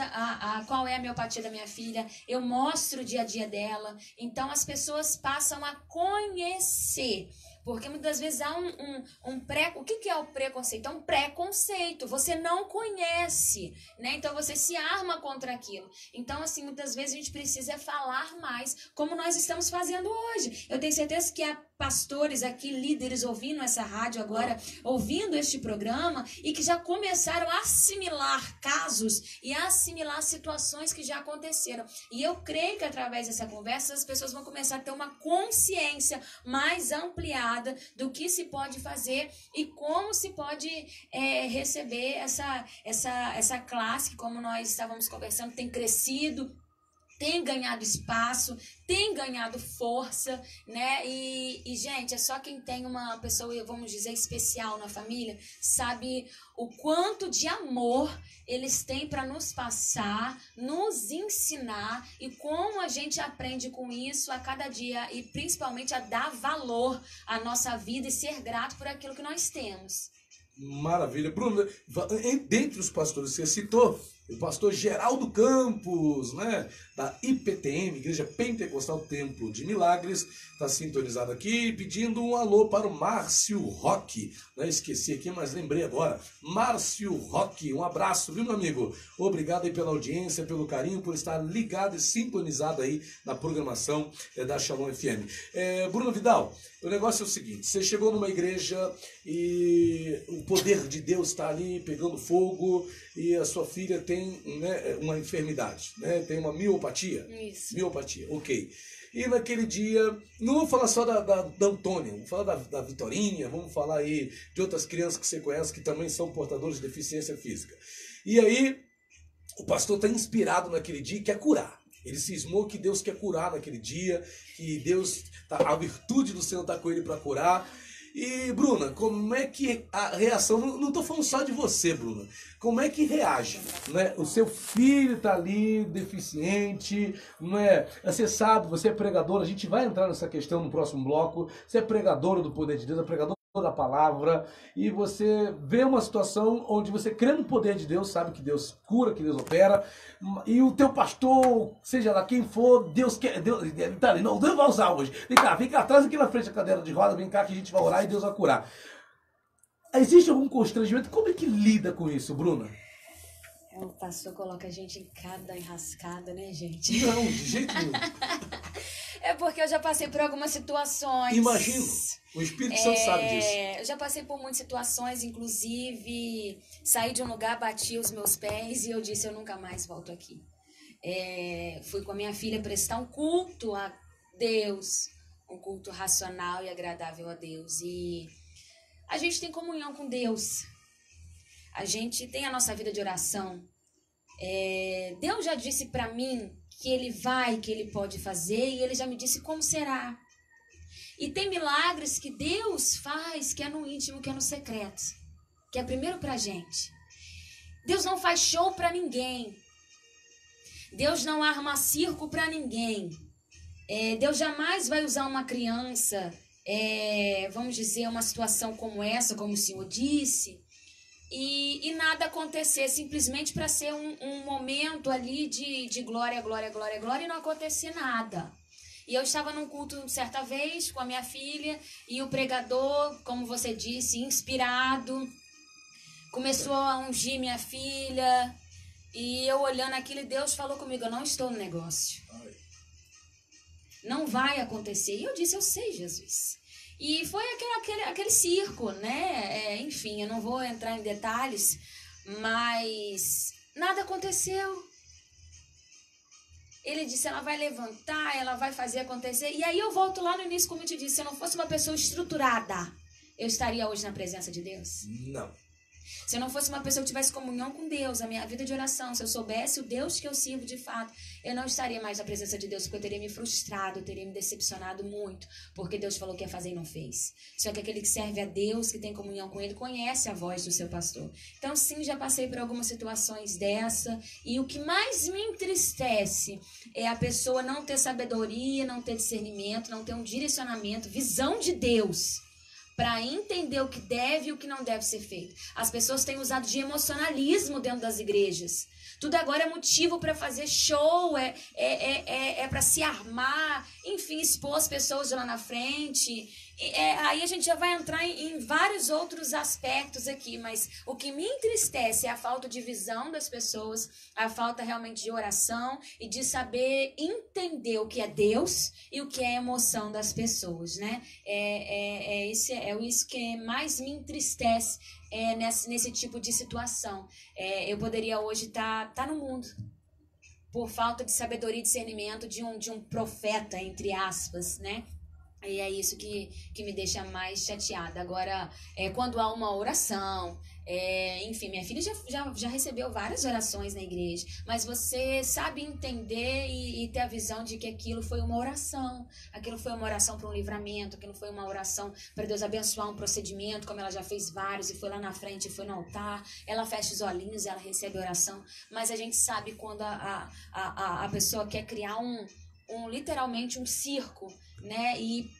Speaker 3: qual é a miopatia da minha filha, eu mostro o dia a dia dela. Então as pessoas passam a conhecer. Porque muitas vezes há o que é o preconceito? É um preconceito, você não conhece, né? Então você se arma contra aquilo. Então, assim, muitas vezes a gente precisa falar mais, como nós estamos fazendo hoje. Eu tenho certeza que há pastores aqui, líderes ouvindo essa rádio agora, ouvindo este programa, e que já começaram a assimilar casos e a assimilar situações que já aconteceram. E eu creio que através dessa conversa as pessoas vão começar a ter uma consciência mais ampliada do que se pode fazer e como se pode receber essa classe que, como nós estávamos conversando, tem crescido, tem ganhado espaço, tem ganhado força, né? E, gente, é só quem tem uma pessoa, vamos dizer, especial na família, sabe o quanto de amor eles têm para nos passar, nos ensinar e como a gente aprende com isso a cada dia e principalmente a dar valor à nossa vida e ser grato por aquilo que nós temos.
Speaker 1: Maravilha. Bruno, dentre os pastores que você citou, o pastor Geraldo Campos, né, da IPTM, Igreja Pentecostal Templo de Milagres, está sintonizado aqui, pedindo um alô para o Márcio Roque. Né, esqueci aqui, mas lembrei agora. Márcio Roque, um abraço, viu, meu amigo? Obrigado aí pela audiência, pelo carinho, por estar ligado e sintonizado aí na programação da Shalom FM. Bruno Vidal, o negócio é o seguinte, você chegou numa igreja e o poder de Deus está ali pegando fogo e a sua filha tem, né, uma enfermidade, né, tem uma miopatia.
Speaker 2: Isso.
Speaker 1: Miopatia, ok. E naquele dia, não vou falar só da Antônia, vamos falar da Vitorinha, vamos falar aí de outras crianças que você conhece que também são portadores de deficiência física. E aí, o pastor está inspirado naquele dia e quer curar. Ele cismou que Deus quer curar naquele dia, que Deus, a virtude do Senhor está com ele para curar. E, Bruna, como é que a reação, não estou falando só de você, Bruna, como é que reage, né? O seu filho está ali, deficiente, não é? Você sabe, você é pregadora, a gente vai entrar nessa questão no próximo bloco, você é pregadora do poder de Deus, é pregadora da palavra, e você vê uma situação onde você crê no poder de Deus, sabe que Deus cura, que Deus opera, e o teu pastor, seja lá quem for, Deus quer, Deus tá ali, não, Deus vai usar hoje, vem cá, traz aqui na frente a cadeira de roda, vem cá que a gente vai orar e Deus vai curar. Existe algum constrangimento? Como é que lida com isso, Bruna?
Speaker 2: O pastor coloca a gente em cada enrascada, né, gente?
Speaker 1: Não, de jeito nenhum.
Speaker 3: É porque eu já passei por algumas situações.
Speaker 1: Imagino. O Espírito Santo sabe disso.
Speaker 3: Eu já passei por muitas situações, inclusive saí de um lugar, bati os meus pés e eu disse, eu nunca mais volto aqui. Fui com a minha filha prestar um culto a Deus, um culto racional e agradável a Deus. E a gente tem comunhão com Deus. A gente tem a nossa vida de oração. Deus já disse para mim que Ele vai, que Ele pode fazer, e Ele já me disse como será. E tem milagres que Deus faz, que é no íntimo, que é no secreto, que é primeiro pra gente. Deus não faz show pra ninguém. Deus não arma circo pra ninguém. Deus jamais vai usar uma criança, vamos dizer, uma situação como essa, como o Senhor disse, e nada acontecer, simplesmente para ser um momento ali de glória, glória, glória, glória, e não acontecer nada. E eu estava num culto certa vez com a minha filha, e o pregador, como você disse, inspirado, começou a ungir minha filha, e eu olhando aquilo, e Deus falou comigo, eu não estou no negócio. Não vai acontecer. E eu disse, eu sei, Jesus. E foi aquele circo, né? Enfim, eu não vou entrar em detalhes, mas nada aconteceu. Ele disse, ela vai levantar, ela vai fazer acontecer. E aí eu volto lá no início, como eu te disse, se eu não fosse uma pessoa estruturada, eu estaria hoje na presença de Deus?
Speaker 1: Não.
Speaker 3: Se eu não fosse uma pessoa que tivesse comunhão com Deus, a minha vida de oração, se eu soubesse o Deus que eu sirvo de fato, eu não estaria mais na presença de Deus, porque eu teria me frustrado, eu teria me decepcionado muito, porque Deus falou que ia fazer e não fez. Só que aquele que serve a Deus, que tem comunhão com Ele, conhece a voz do seu pastor. Então, sim, já passei por algumas situações dessa, e o que mais me entristece é a pessoa não ter sabedoria, não ter discernimento, não ter um direcionamento, visão de Deus, para entender o que deve e o que não deve ser feito. As pessoas têm usado de emocionalismo dentro das igrejas. Tudo agora é motivo para fazer show, é para se armar, enfim, expor as pessoas de lá na frente. Aí a gente já vai entrar em vários outros aspectos aqui, mas o que me entristece é a falta de visão das pessoas, a falta realmente de oração e de saber entender o que é Deus e o que é emoção das pessoas, né? Isso que mais me entristece nesse tipo de situação. Eu poderia hoje tá no mundo por falta de sabedoria e discernimento de um profeta, entre aspas, né? E é isso que me deixa mais chateada. Agora, quando há uma oração, enfim, minha filha já recebeu várias orações na igreja, mas você sabe entender e ter a visão de que aquilo foi uma oração, aquilo foi uma oração para um livramento, aquilo foi uma oração para Deus abençoar um procedimento, como ela já fez vários, e foi lá na frente, e foi no altar, ela fecha os olhinhos, ela recebe a oração, mas a gente sabe quando a pessoa quer criar literalmente um circo, né? E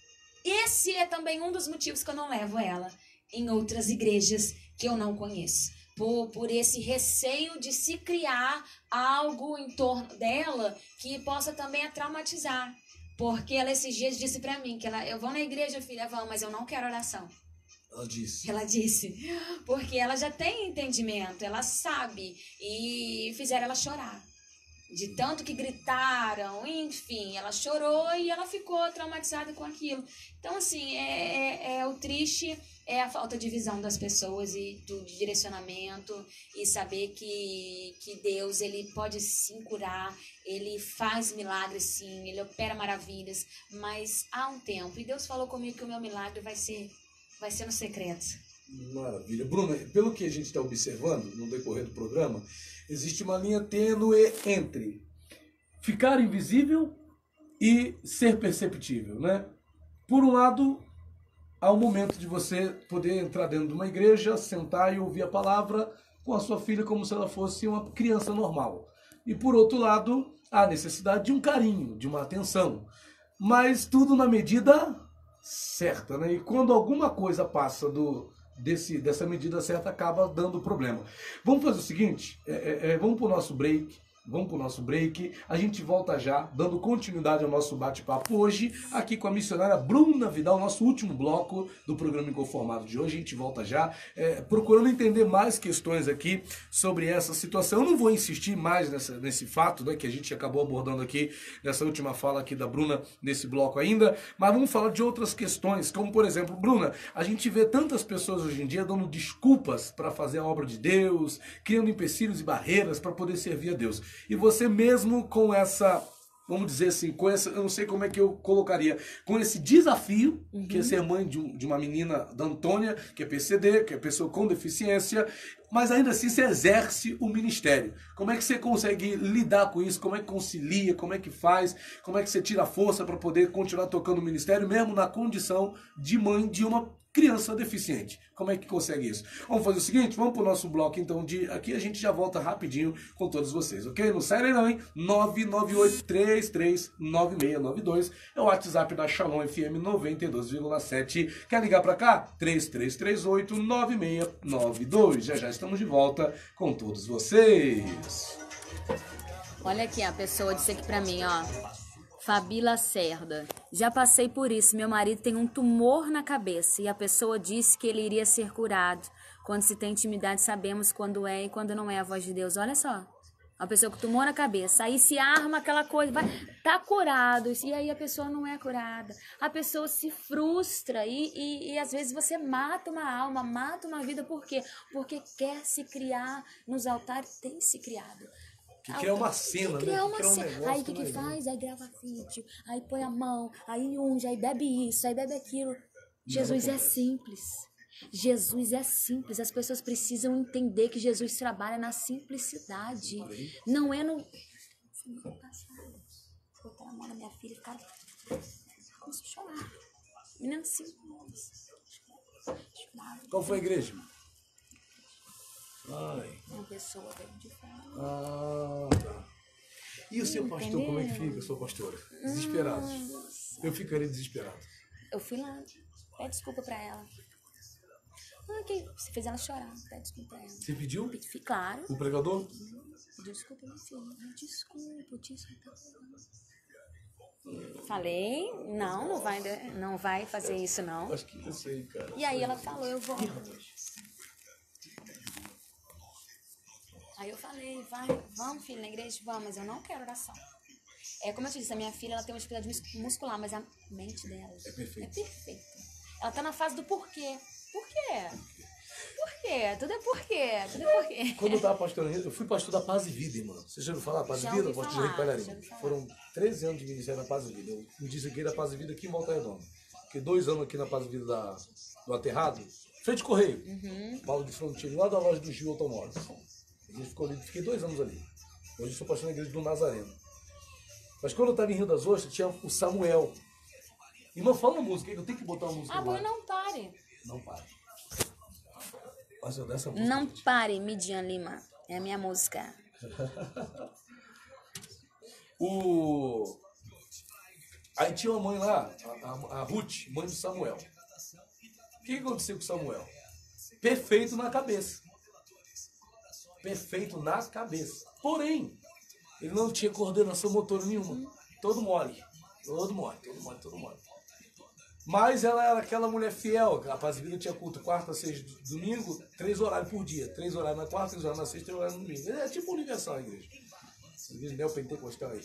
Speaker 3: esse é também um dos motivos que eu não levo ela em outras igrejas que eu não conheço. Por esse receio de se criar algo em torno dela que possa também a traumatizar. Porque ela esses dias disse pra mim que eu vou na igreja, filha, vamos, mas eu não quero oração. Ela disse. Porque ela já tem entendimento, ela sabe. E fizeram ela chorar. De tanto que gritaram, enfim, ela chorou e ela ficou traumatizada com aquilo. Então, assim, o triste é a falta de visão das pessoas e do direcionamento e saber que Deus, ele pode sim curar, ele faz milagres sim, ele opera maravilhas, mas há um tempo. E Deus falou comigo que o meu milagre vai ser no secreto.
Speaker 1: Maravilha. Bruna, pelo que a gente está observando no decorrer do programa, existe uma linha tênue entre ficar invisível e ser perceptível, né? Por um lado, há um momento de você poder entrar dentro de uma igreja, sentar e ouvir a palavra com a sua filha como se ela fosse uma criança normal. E por outro lado, há a necessidade de um carinho, de uma atenção. Mas tudo na medida certa, né? E quando alguma coisa passa dessa medida certa, acaba dando problema. Vamos fazer o seguinte, vamos para o nosso break, a gente volta já, dando continuidade ao nosso bate-papo hoje, aqui com a missionária Bruna Vidal, nosso último bloco do programa Inconformado de hoje. A gente volta já, procurando entender mais questões aqui sobre essa situação. Eu não vou insistir mais nesse fato, né, que a gente acabou abordando aqui, nessa última fala aqui da Bruna, nesse bloco ainda, mas vamos falar de outras questões, como por exemplo, Bruna, a gente vê tantas pessoas hoje em dia dando desculpas para fazer a obra de Deus, criando empecilhos e barreiras para poder servir a Deus. E você mesmo com essa, vamos dizer assim, eu não sei como é que eu colocaria, com esse desafio, que é ser mãe de uma menina, da Antônia, que é PCD, que é pessoa com deficiência, mas ainda assim você exerce o ministério. Como é que você consegue lidar com isso? Como é que concilia? Como é que faz? Como é que você tira a força para poder continuar tocando o ministério, mesmo na condição de mãe de uma criança deficiente? Como é que consegue isso? Vamos fazer o seguinte, vamos para o nosso bloco então, aqui a gente já volta rapidinho com todos vocês, ok? Não sai não, hein? 998339692 é o WhatsApp da Shalom FM 92,7. Quer ligar para cá? 33389692. Já estamos de volta com todos vocês.
Speaker 2: Olha aqui, a pessoa disse aqui pra mim, ó. Fabi Lacerda. Já passei por isso. Meu marido tem um tumor na cabeça e a pessoa disse que ele iria ser curado. Quando se tem intimidade, sabemos quando é e quando não é a voz de Deus. Olha só. A pessoa com tumor na cabeça. Aí se arma aquela coisa, tá curado. E aí a pessoa não é curada. A pessoa se frustra e às vezes você mata uma alma, mata uma vida. Por quê? Porque quer se criar nos altares. Tem se criado.
Speaker 1: Que criar uma cena, né?
Speaker 2: Criar uma cena. Aí o que faz? Aí grava vídeo, aí põe a mão, aí unge, aí bebe isso, aí bebe aquilo. Jesus é simples. Jesus é simples, as pessoas precisam entender que Jesus trabalha na simplicidade. Não é no... Semana passada, botaram a mão na minha filha e ficaram... Começou a chorar. Menina de 5 anos. Chorava.
Speaker 1: Qual foi a igreja? Ai.
Speaker 2: Uma pessoa veio de fora.
Speaker 1: Tá. E o seu pastor, como é que fica, sua pastora? Desesperado. Eu ficaria desesperado.
Speaker 2: Eu fui lá, pede desculpa pra ela. Ok, você fez ela chorar, pede desculpa pra ela.
Speaker 1: Você pediu?
Speaker 2: Claro.
Speaker 1: O pregador?
Speaker 2: Desculpa, minha filha. Desculpa. Falei, não vai fazer isso, não.
Speaker 1: Acho que eu sei, cara.
Speaker 2: E aí ela falou, eu vou. Aí eu falei, vamos, filha, na igreja, vamos, mas eu não quero oração. É como eu te disse, a minha filha ela tem uma dificuldade muscular, mas a mente dela
Speaker 1: é perfeita.
Speaker 2: Ela tá na fase do porquê. Por quê? Por quê? Tudo é porquê.
Speaker 1: Quando eu tava pastorando, eu fui pastor da Paz e Vida, irmã. Você já ouviu falar? Paz e Vida? Pastor Henrique Palharim. Foram 13 anos de ministério na Paz e Vida. Eu me disse aqui da Paz e Vida aqui em Volta Redonda. Fiquei 2 anos aqui na Paz e Vida do Aterrado, frente Correio. Paulo de Fronteira, lá da loja do Gil Automóveis. A gente ficou ali, fiquei 2 anos ali. Hoje eu sou pastor na igreja do Nazareno. Mas quando eu estava em Rio das Ostras, tinha o Samuel. Irmã, fala uma música, eu tenho que botar uma música agora.
Speaker 2: Bom, não pare.
Speaker 1: Não pare. Mas eu dessa música.
Speaker 2: Não pare, Midian Lima. É a minha música.
Speaker 1: Aí tinha uma mãe lá, a Ruth, mãe do Samuel. O que aconteceu com o Samuel? Perfeito na cabeça. Perfeito na cabeça. Porém, ele não tinha coordenação motora nenhuma. Todo mole. Mas ela era aquela mulher fiel. A Paz e Vida tinha culto quarta, sexta, domingo, 3 horários por dia. 3 horários na quarta, 3 horários na sexta, 3 horários no domingo. É tipo universal a igreja. A igreja neopentecostal aí.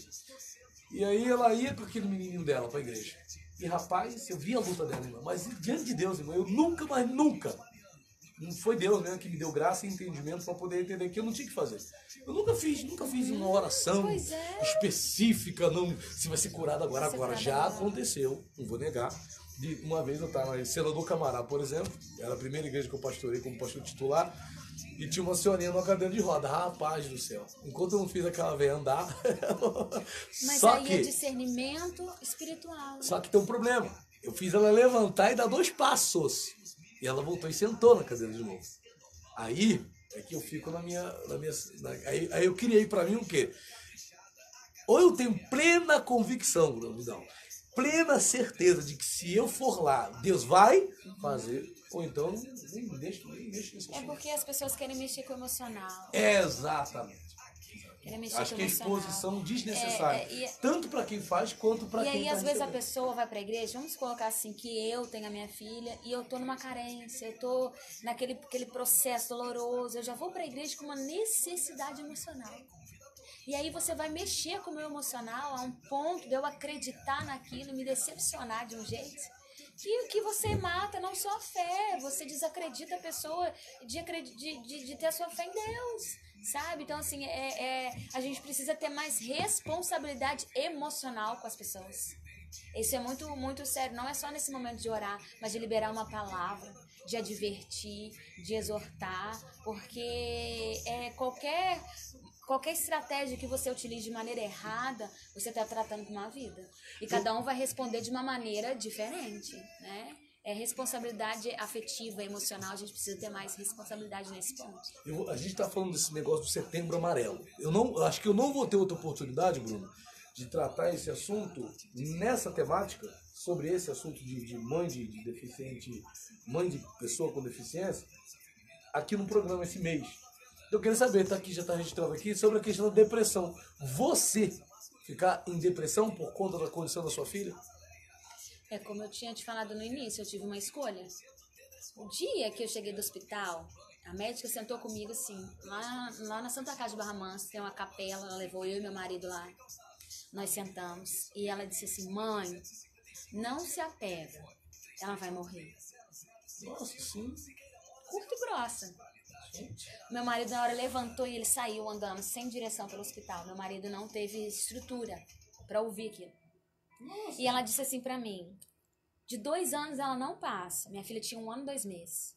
Speaker 1: E aí ela ia com aquele menininho dela pra igreja. E rapaz, eu via a luta dela, irmã. Mas diante de Deus, irmã, eu nunca, não foi Deus mesmo que me deu graça e entendimento para poder entender que eu não tinha que fazer. Eu nunca fiz uma oração específica, não, se vai ser curado agora. Agora já aconteceu, não vou negar. De uma vez eu estava em Senador Camará, por exemplo, era a primeira igreja que eu pastorei como pastor titular, e tinha uma senhorinha numa cadeira de roda. Rapaz do céu, enquanto eu não fiz aquela velha andar.
Speaker 2: Mas
Speaker 1: só
Speaker 2: aí
Speaker 1: que,
Speaker 2: é discernimento espiritual.
Speaker 1: Só que tem um problema. Eu fiz ela levantar e dar 2 passos. E ela voltou e sentou na cadeira de novo. Aí é que eu fico aí eu criei pra mim o quê? Ou eu tenho plena convicção, Bruno Vidal, plena certeza de que se eu for lá, Deus vai fazer, ou então nem deixa nesse assunto.
Speaker 2: É porque as pessoas querem mexer com o emocional.
Speaker 1: Exatamente. Acho que é
Speaker 2: emocional.
Speaker 1: exposição desnecessária. Tanto para quem faz, quanto para quem
Speaker 2: faz. E aí, às vezes, a
Speaker 1: recebendo.
Speaker 2: pessoa vai pra igreja, vamos colocar assim, que eu tenho a minha filha e eu tô numa carência, eu tô naquele processo doloroso, eu já vou pra igreja com uma necessidade emocional. E aí você vai mexer com o meu emocional a um ponto de eu acreditar naquilo e me decepcionar de um jeito que você mata não só a fé, você desacredita a pessoa de ter a sua fé em Deus. Sabe? Então, assim, a gente precisa ter mais responsabilidade emocional com as pessoas. Isso é muito, muito sério. Não é só nesse momento de orar, mas de liberar uma palavra, de advertir, de exortar, porque qualquer estratégia que você utilize de maneira errada, você está tratando com uma vida. E cada um vai responder de uma maneira diferente, né? Responsabilidade afetiva, emocional, a gente precisa ter mais responsabilidade nesse ponto.
Speaker 1: A gente está falando desse negócio do Setembro Amarelo. Acho que eu não vou ter outra oportunidade, Bruno, de tratar esse assunto nessa temática, sobre esse assunto de mãe de deficiente, mãe de pessoa com deficiência, aqui no programa esse mês. Eu queria saber, já está registrado aqui, sobre a questão da depressão. Você ficar em depressão por conta da condição da sua filha?
Speaker 2: Como eu tinha te falado no início, eu tive uma escolha. O dia que eu cheguei do hospital, a médica sentou comigo assim, lá na Santa Casa de Barra Mansa, tem uma capela, ela levou eu e meu marido lá. Nós sentamos e ela disse assim, mãe, não se apega, ela vai morrer.
Speaker 1: Nossa, sim.
Speaker 2: Curta e grossa. Meu marido na hora levantou e ele saiu andando sem direção pelo hospital. Meu marido não teve estrutura para ouvir aquilo. E ela disse assim pra mim, de 2 anos ela não passa. Minha filha tinha 1 ano e 2 meses.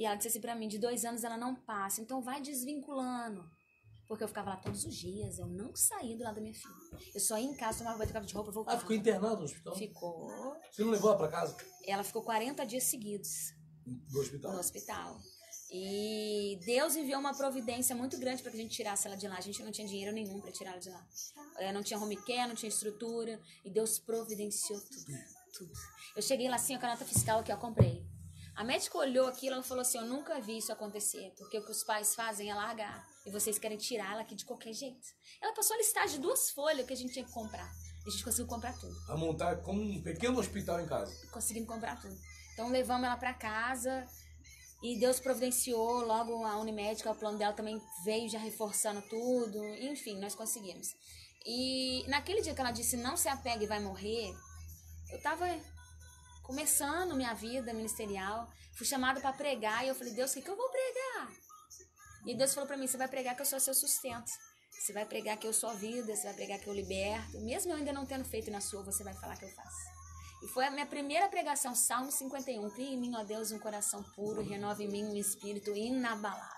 Speaker 2: E ela disse assim pra mim, de 2 anos ela não passa, então vai desvinculando. Porque eu ficava lá todos os dias, eu não saía do lado da minha filha. Eu só ia em casa, tomava banho, trocava de roupa, voltava.
Speaker 1: Ah, ficou internado no hospital?
Speaker 2: Ficou.
Speaker 1: Você não levou ela pra casa?
Speaker 2: Ela ficou 40 dias seguidos
Speaker 1: No hospital?
Speaker 2: no hospital. E Deus enviou uma providência muito grande para que a gente tirasse ela de lá. A gente não tinha dinheiro nenhum para tirar ela de lá. Não tinha home care, não tinha estrutura. E Deus providenciou tudo. Tudo. Eu cheguei lá assim, com a nota fiscal que eu comprei. A médica olhou aquilo e falou assim, eu nunca vi isso acontecer. Porque o que os pais fazem é largar. E vocês querem tirar ela aqui de qualquer jeito. Ela passou a listagem de 2 folhas que a gente tinha que comprar. E a gente conseguiu comprar tudo.
Speaker 1: A montar como um pequeno hospital em casa.
Speaker 2: Conseguimos comprar tudo. Então levamos ela para casa. E Deus providenciou, logo a Unimédica, o plano dela também veio já reforçando tudo. Enfim, nós conseguimos. E naquele dia que ela disse, não se apegue e vai morrer, eu tava começando minha vida ministerial, fui chamada para pregar, e eu falei, Deus, o que eu vou pregar? E Deus falou para mim, você vai pregar que eu sou seu sustento. Você vai pregar que eu sou a vida, você vai pregar que eu liberto. Mesmo eu ainda não tendo feito na sua, você vai falar que eu faço. E foi a minha primeira pregação, Salmo 51. Cria em mim, ó Deus, um coração puro, renova em mim um espírito inabalável.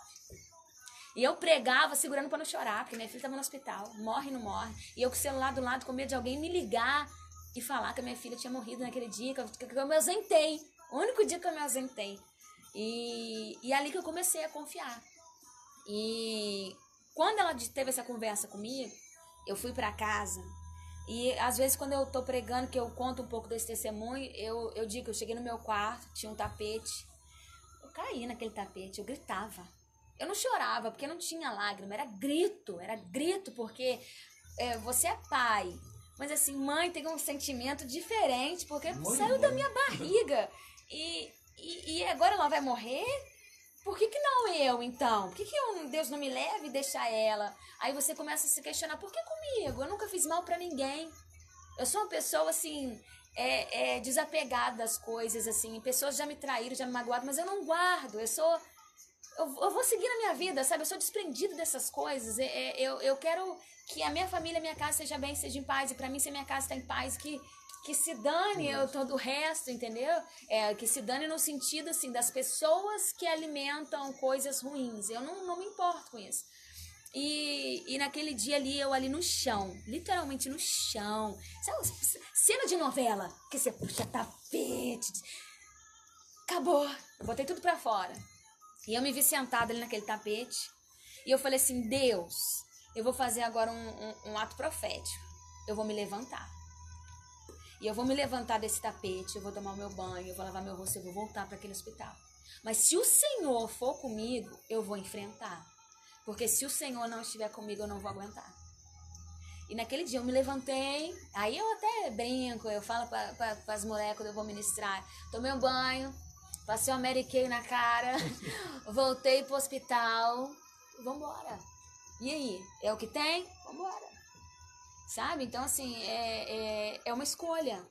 Speaker 2: E eu pregava segurando para não chorar, porque minha filha estava no hospital, morre ou não morre. E eu com o celular do lado, com medo de alguém me ligar e falar que a minha filha tinha morrido naquele dia, que eu me ausentei. O único dia que eu me ausentei. E ali que eu comecei a confiar. E quando ela teve essa conversa comigo, eu fui para casa. E às vezes quando eu tô pregando, que eu conto um pouco desse testemunho, eu digo que eu cheguei no meu quarto, tinha um tapete. Eu caí naquele tapete, eu gritava. Eu não chorava, porque não tinha lágrima, era grito, porque você é pai. Mas assim, mãe tem um sentimento diferente, porque saiu da minha barriga. E agora ela vai morrer? Por que não eu, então? Por que Deus não me leva e deixa ela? Aí você começa a se questionar, por que comigo? Eu nunca fiz mal pra ninguém. Eu sou uma pessoa, assim, desapegada das coisas, assim. Pessoas já me traíram, já me magoaram, mas eu não guardo. Eu vou seguir na minha vida, sabe? Eu sou desprendida dessas coisas. Eu quero que a minha família, a minha casa seja bem, seja em paz. E pra mim, se a minha casa está em paz, que se dane todo o resto, entendeu? Que se dane no sentido, assim, das pessoas que alimentam coisas ruins. Eu não me importo com isso. E naquele dia ali, eu ali no chão, literalmente no chão. Sabe, cena de novela, que você puxa tapete. Acabou. Eu botei tudo pra fora. E eu me vi sentada ali naquele tapete. E eu falei assim, Deus, eu vou fazer agora um ato profético. Eu vou me levantar. E eu vou me levantar desse tapete, eu vou tomar o meu banho, eu vou lavar meu rosto, eu vou voltar para aquele hospital. Mas se o Senhor for comigo, eu vou enfrentar. Porque se o Senhor não estiver comigo, eu não vou aguentar. E naquele dia eu me levantei, aí eu até brinco, eu falo para as mulheres quando eu vou ministrar. Tomei um banho, passei um Mary Kay na cara, voltei pro hospital, vambora. E aí, é o que tem? Vambora. Sabe? Então, assim, é uma escolha.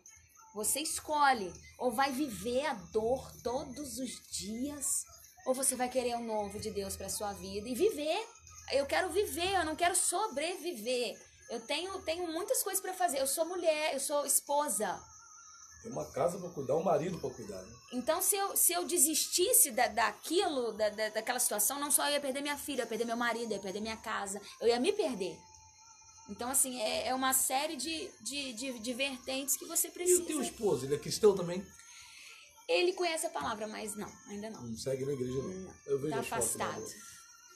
Speaker 2: Você escolhe. Ou vai viver a dor todos os dias, ou você vai querer o novo de Deus para sua vida e viver. Eu quero viver, eu não quero sobreviver. Eu tenho muitas coisas para fazer. Eu sou mulher, eu sou esposa.
Speaker 1: Tem uma casa para cuidar, um marido para cuidar. Né?
Speaker 2: Então, se eu desistisse daquela situação, não só eu ia perder minha filha, eu ia perder meu marido, eu ia perder minha casa, eu ia me perder. Então, assim, é uma série de vertentes que você precisa.
Speaker 1: E o teu esposo, ele é cristão também?
Speaker 2: Ele conhece a palavra, mas não, ainda não.
Speaker 1: Não segue na igreja, não.
Speaker 2: Não,
Speaker 1: Eu vejo
Speaker 2: tá
Speaker 1: as fotos
Speaker 2: afastado.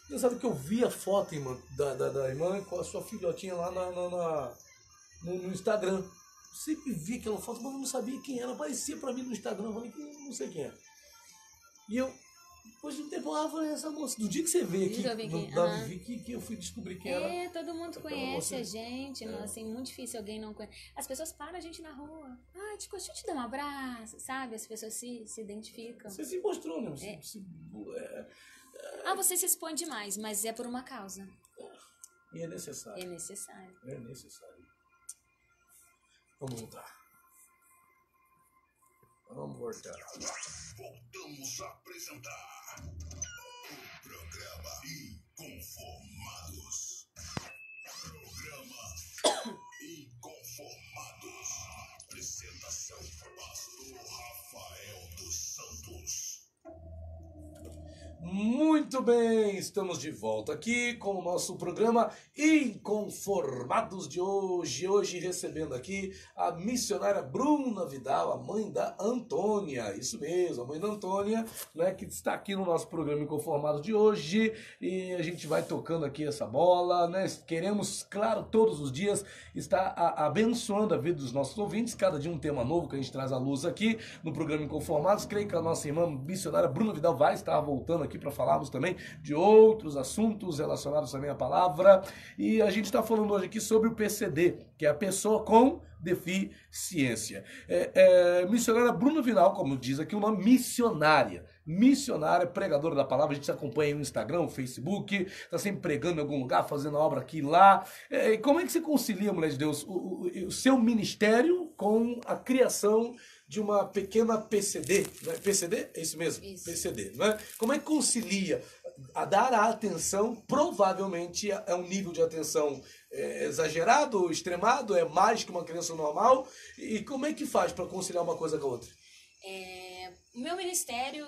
Speaker 1: Você sabe que eu vi a foto, irmã, da irmã com a sua filhotinha lá no Instagram. Sempre vi aquela foto, mas eu não sabia quem era. Aparecia pra mim no Instagram, eu falei que não sei quem é. E eu, depois de um tempo, eu falei, essa moça, do dia que você veio aqui, da Vivi, que eu fui descobrir quem era.
Speaker 2: Todo mundo conhece a gente, assim, muito difícil alguém não conhece. As pessoas param a gente na rua. Deixa eu te dar um abraço, sabe? As pessoas se identificam.
Speaker 1: Você se mostrou, né?
Speaker 2: Você se expõe demais, mas é por uma causa.
Speaker 1: E é necessário.
Speaker 2: É necessário.
Speaker 1: É necessário. Vamos voltar. Vamos voltar.
Speaker 4: Voltamos a apresentar o programa Inconformados. Programa Inconformados. Apresentação: Pastor Rafael dos Santos.
Speaker 1: Muito bem, estamos de volta aqui com o nosso programa Inconformados de hoje. Hoje recebendo aqui a missionária Bruna Vidal, a mãe da Antônia. Isso mesmo, a mãe da Antônia, né, que está aqui no nosso programa Inconformados de hoje. E a gente vai tocando aqui essa bola, né? Queremos, claro, todos os dias estar abençoando a vida dos nossos ouvintes. Cada dia um tema novo que a gente traz à luz aqui no programa Inconformados. Creio que a nossa irmã missionária Bruna Vidal vai estar voltando aqui para falarmos também de outros assuntos relacionados também à palavra. E a gente está falando hoje aqui sobre o PCD, que é a pessoa com deficiência. Missionária Bruna Vidal, como diz aqui o nome, missionária, pregadora da palavra. A gente se acompanha no Instagram, no Facebook, está sempre pregando em algum lugar, fazendo obra aqui e lá. Como é que você concilia, mulher de Deus, o seu ministério com a criação de uma pequena PCD, né? PCD? É isso mesmo? Isso. PCD, né? Como é que concilia a dar a atenção? Provavelmente é um nível de atenção exagerado, extremado, é mais que uma criança normal. E como é que faz para conciliar uma coisa com a outra?
Speaker 2: O meu ministério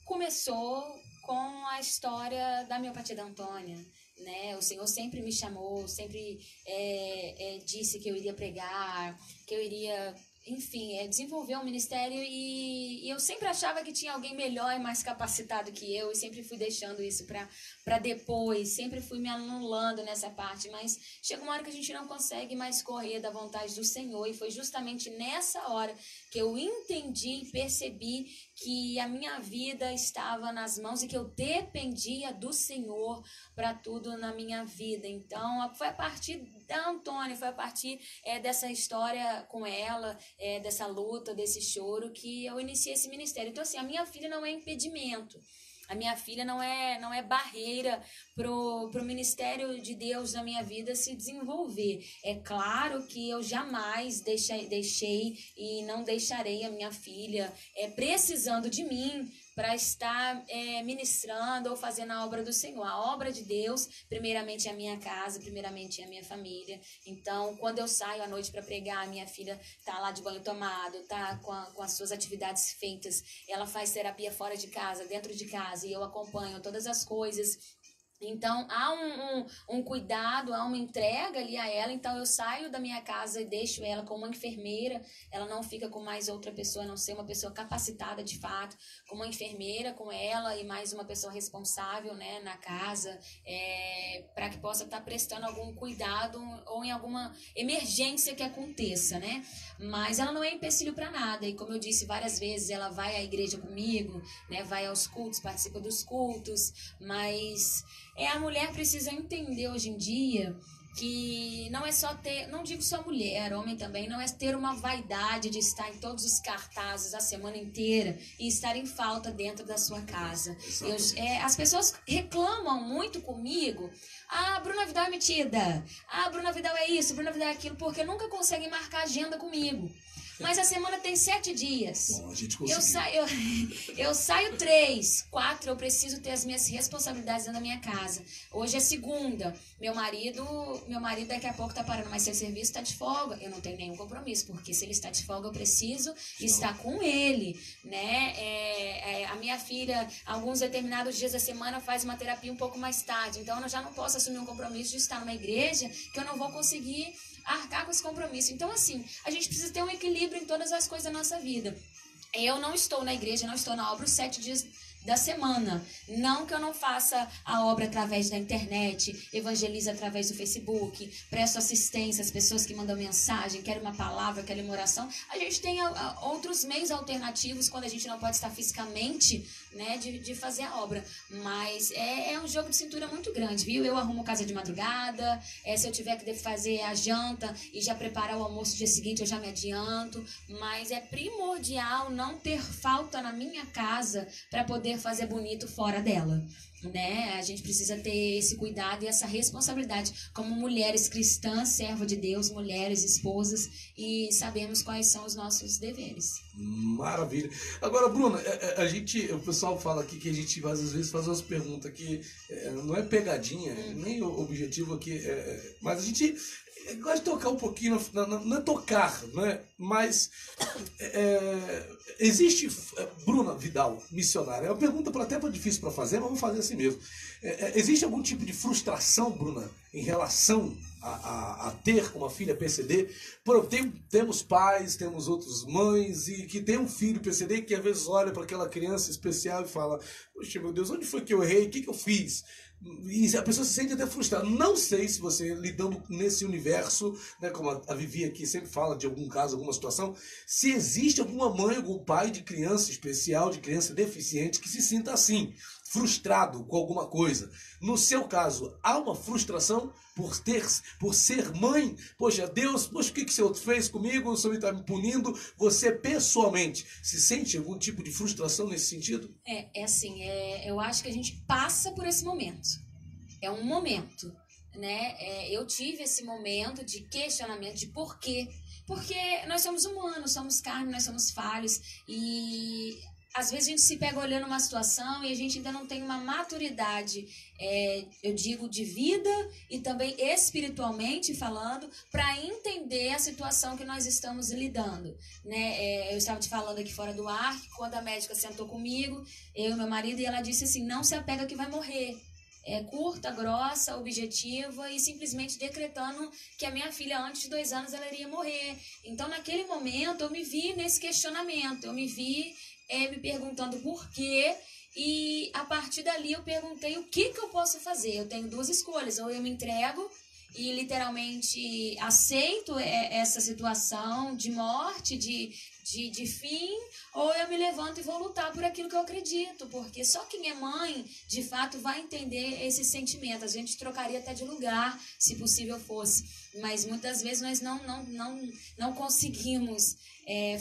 Speaker 2: começou com a história da miopatia da Antônia. Né? O Senhor sempre me chamou, sempre disse que eu iria pregar, que eu iria, enfim, desenvolver um ministério, e eu sempre achava que tinha alguém melhor e mais capacitado que eu, e sempre fui deixando isso para depois, sempre fui me anulando nessa parte, mas chega uma hora que a gente não consegue mais correr da vontade do Senhor, e foi justamente nessa hora que eu entendi e percebi que a minha vida estava nas mãos e que eu dependia do Senhor para tudo na minha vida. Então, foi a partir da Antônia, foi a partir dessa história com ela, dessa luta, desse choro, que eu iniciei esse ministério. Então, assim, a minha filha não é impedimento. A minha filha não é barreira pro ministério de Deus na minha vida se desenvolver. É claro que eu jamais deixei e não deixarei a minha filha precisando de mim para estar ministrando ou fazendo a obra do Senhor. A obra de Deus, primeiramente é a minha casa, primeiramente é a minha família. Então, quando eu saio à noite para pregar, a minha filha tá lá de banho tomado, tá com as suas atividades feitas. Ela faz terapia fora de casa, dentro de casa, e eu acompanho todas as coisas. Então, há um cuidado, há uma entrega ali a ela. Então, eu saio da minha casa e deixo ela como uma enfermeira. Ela não fica com mais outra pessoa, a não ser uma pessoa capacitada de fato, como uma enfermeira com ela e mais uma pessoa responsável, né, na casa, para que possa estar prestando algum cuidado ou em alguma emergência que aconteça, né? Mas ela não é empecilho para nada. E como eu disse várias vezes, ela vai à igreja comigo, né, vai aos cultos, participa dos cultos, mas a mulher precisa entender hoje em dia que não é só ter, não digo só mulher, homem também, não é ter uma vaidade de estar em todos os cartazes a semana inteira e estar em falta dentro da sua casa. As pessoas reclamam muito comigo: ah, Bruna Vidal é metida, ah, Bruna Vidal é isso, Bruna Vidal é aquilo, porque nunca conseguem marcar agenda comigo. Mas a semana tem 7 dias.
Speaker 1: Bom, a gente
Speaker 2: eu saio 3, 4, eu preciso ter as minhas responsabilidades dentro da minha casa. Hoje é segunda. Meu marido daqui a pouco tá parando, mas seu serviço tá de folga. Eu não tenho nenhum compromisso, porque se ele está de folga, eu preciso estar com ele, né? A minha filha, alguns determinados dias da semana, faz uma terapia um pouco mais tarde. Então, eu já não posso assumir um compromisso de estar numa igreja que eu não vou conseguir arcar com esse compromisso. Então, assim, a gente precisa ter um equilíbrio em todas as coisas da nossa vida. Eu não estou na igreja, não estou na obra os 7 dias da semana. Não que eu não faça a obra através da internet, evangelize através do Facebook, presto assistência às pessoas que mandam mensagem, querem uma palavra, querem uma oração. A gente tem outros meios alternativos quando a gente não pode estar fisicamente, né, de fazer a obra. Mas é um jogo de cintura muito grande, viu? Eu arrumo casa de madrugada, se eu tiver que fazer a janta e já preparar o almoço do dia seguinte, eu já me adianto. Mas é primordial não ter falta na minha casa para poder fazer bonito fora dela, né? A gente precisa ter esse cuidado e essa responsabilidade como mulheres cristãs, serva de Deus, mulheres, esposas, e sabemos quais são os nossos deveres.
Speaker 1: Maravilha. Agora, Bruna, o pessoal fala aqui que a gente às vezes faz umas perguntas que não é pegadinha, nem o objetivo aqui, mas a gente gosta de tocar um pouquinho, não é tocar, né? Mas existe Bruna Vidal, missionária, é uma pergunta até difícil para fazer, mas vamos fazer assim mesmo. Existe algum tipo de frustração, Bruna, em relação a ter uma filha PCD? Temos pais, temos outras mães e que tem um filho PCD que às vezes olha para aquela criança especial e fala: poxa, meu Deus, onde foi que eu errei? O que eu fiz? E a pessoa se sente até frustrada. Não sei se você, lidando nesse universo, né, como a Vivi aqui sempre fala de algum caso, alguma situação, se existe alguma mãe, algum pai de criança especial, de criança deficiente, que se sinta assim, frustrado com alguma coisa. No seu caso, há uma frustração por ser mãe? Poxa, Deus, poxa, o que o Senhor fez comigo? O Senhor está me punindo. Você, pessoalmente, se sente algum tipo de frustração nesse sentido?
Speaker 3: Eu acho que a gente passa por esse momento. É um momento, né? Eu tive esse momento de questionamento de por quê. Porque nós somos humanos, somos carne, nós somos falhos e às vezes a gente se pega olhando uma situação e a gente ainda não tem uma maturidade, eu digo, de vida e também espiritualmente falando, para entender a situação que nós estamos lidando, né? Eu estava te falando aqui fora do ar, que quando a médica sentou comigo, eu e meu marido, e ela disse assim: não se apega que vai morrer. Curta, grossa, objetiva e simplesmente decretando que a minha filha, antes de 2 anos, ela iria morrer. Então, naquele momento, eu me vi nesse questionamento, eu me vi me perguntando por quê, e a partir dali eu perguntei o que eu posso fazer. Eu tenho 2 escolhas: ou eu me entrego e literalmente aceito essa situação de morte, de fim, ou eu me levanto e vou lutar por aquilo que eu acredito, porque só quem é mãe, de fato, vai entender esse sentimento. A gente trocaria até de lugar, se possível fosse, mas muitas vezes nós não conseguimos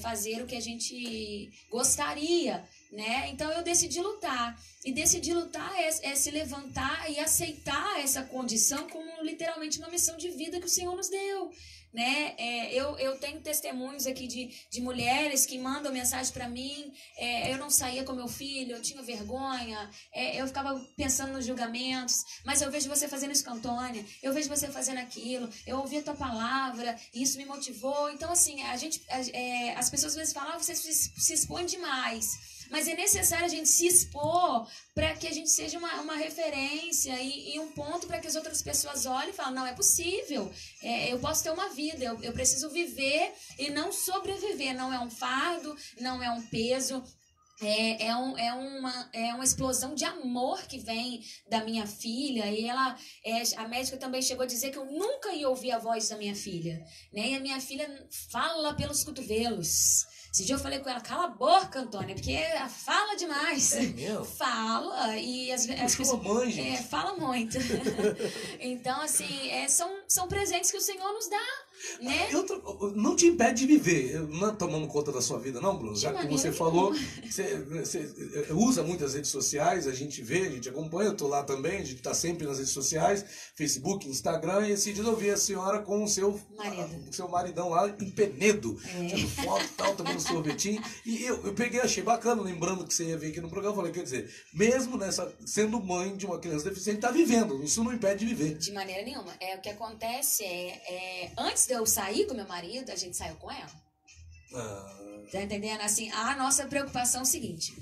Speaker 3: fazer o que a gente gostaria, né? Então eu decidi lutar, e decidi lutar é se levantar e aceitar essa condição como literalmente uma missão de vida que o Senhor nos deu, né? Eu tenho testemunhos aqui de mulheres que mandam mensagem para mim: eu não saía com meu filho, eu tinha vergonha, eu ficava pensando nos julgamentos, mas eu vejo você fazendo isso com a Antônia, eu vejo você fazendo aquilo, eu ouvi a tua palavra e isso me motivou. Então assim, as pessoas às vezes falam: você se expõe demais. Mas é necessário a gente se expor para que a gente seja uma referência e um ponto para que as outras pessoas olhem e falem: não, é possível, eu posso ter uma vida, eu preciso viver e não sobreviver. Não é um fardo, não é um peso. É uma explosão de amor que vem da minha filha. E a médica também chegou a dizer que eu nunca ia ouvir a voz da minha filha, né? E a minha filha fala pelos cotovelos. Esse dia eu falei com ela: cala a boca, Antônia, porque ela fala demais.
Speaker 1: É mesmo?
Speaker 3: Fala, e as pessoas...
Speaker 1: mãe, gente.
Speaker 3: Fala muito. Então, assim, são presentes que o Senhor nos dá, né?
Speaker 1: Não te impede de viver, não tomando conta da sua vida, não, Bruno? Já que você falou, você usa muitas redes sociais, a gente vê, a gente acompanha, eu tô lá também, a gente tá sempre nas redes sociais, Facebook, Instagram, e esse dia eu vi a senhora com o seu maridão lá em Penedo, tirando foto e tal, tomando sorvetinho, e eu peguei, achei bacana, lembrando que você ia vir aqui no programa, eu falei, quer dizer, mesmo sendo mãe de uma criança deficiente, tá vivendo, isso não impede de viver.
Speaker 3: De maneira nenhuma. O que acontece antes de eu sair com meu marido, a gente saiu com ela. Tá entendendo? Assim, a nossa preocupação é o seguinte: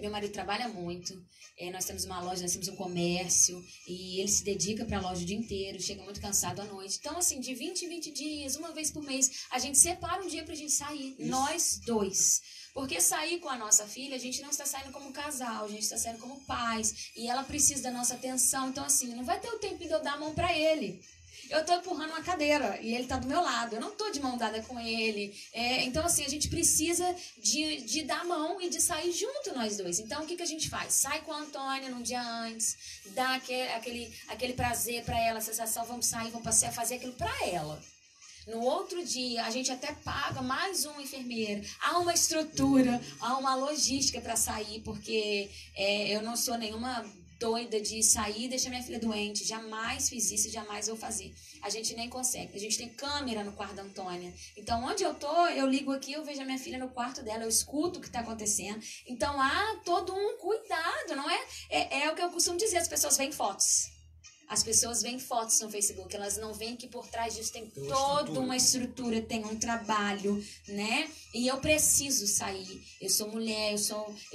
Speaker 3: meu marido trabalha muito, nós temos uma loja, nós temos um comércio, e ele se dedica para a loja o dia inteiro, chega muito cansado à noite. Então, assim, de 20 em 20 dias, uma vez por mês, a gente separa um dia pra gente sair, isso. Nós 2. Porque sair com a nossa filha, a gente não está saindo como casal, a gente está saindo como pais, e ela precisa da nossa atenção. Então, assim, não vai ter o tempo de eu dar a mão pra ele. Eu tô empurrando uma cadeira e ele tá do meu lado. Eu não tô de mão dada com ele. Então, assim, a gente precisa de dar a mão e de sair junto nós 2. Então, o que a gente faz? Sai com a Antônia num dia antes, dá aquele prazer pra ela, a sensação: vamos sair, vamos passear, fazer aquilo pra ela. No outro dia, a gente até paga mais um enfermeiro. Há uma estrutura, há uma logística para sair, porque eu não sou nenhuma doida de sair e deixar minha filha doente. Jamais fiz isso, jamais vou fazer. A gente nem consegue. A gente tem câmera no quarto da Antônia. Então, onde eu tô, eu ligo aqui, eu vejo a minha filha no quarto dela, eu escuto o que está acontecendo. Então, há todo um cuidado, não é? É o que eu costumo dizer, as pessoas veem fotos. As pessoas veem fotos no Facebook, elas não veem que por trás disso tem toda uma estrutura, tem um trabalho, né? E eu preciso sair. Eu sou mulher, eu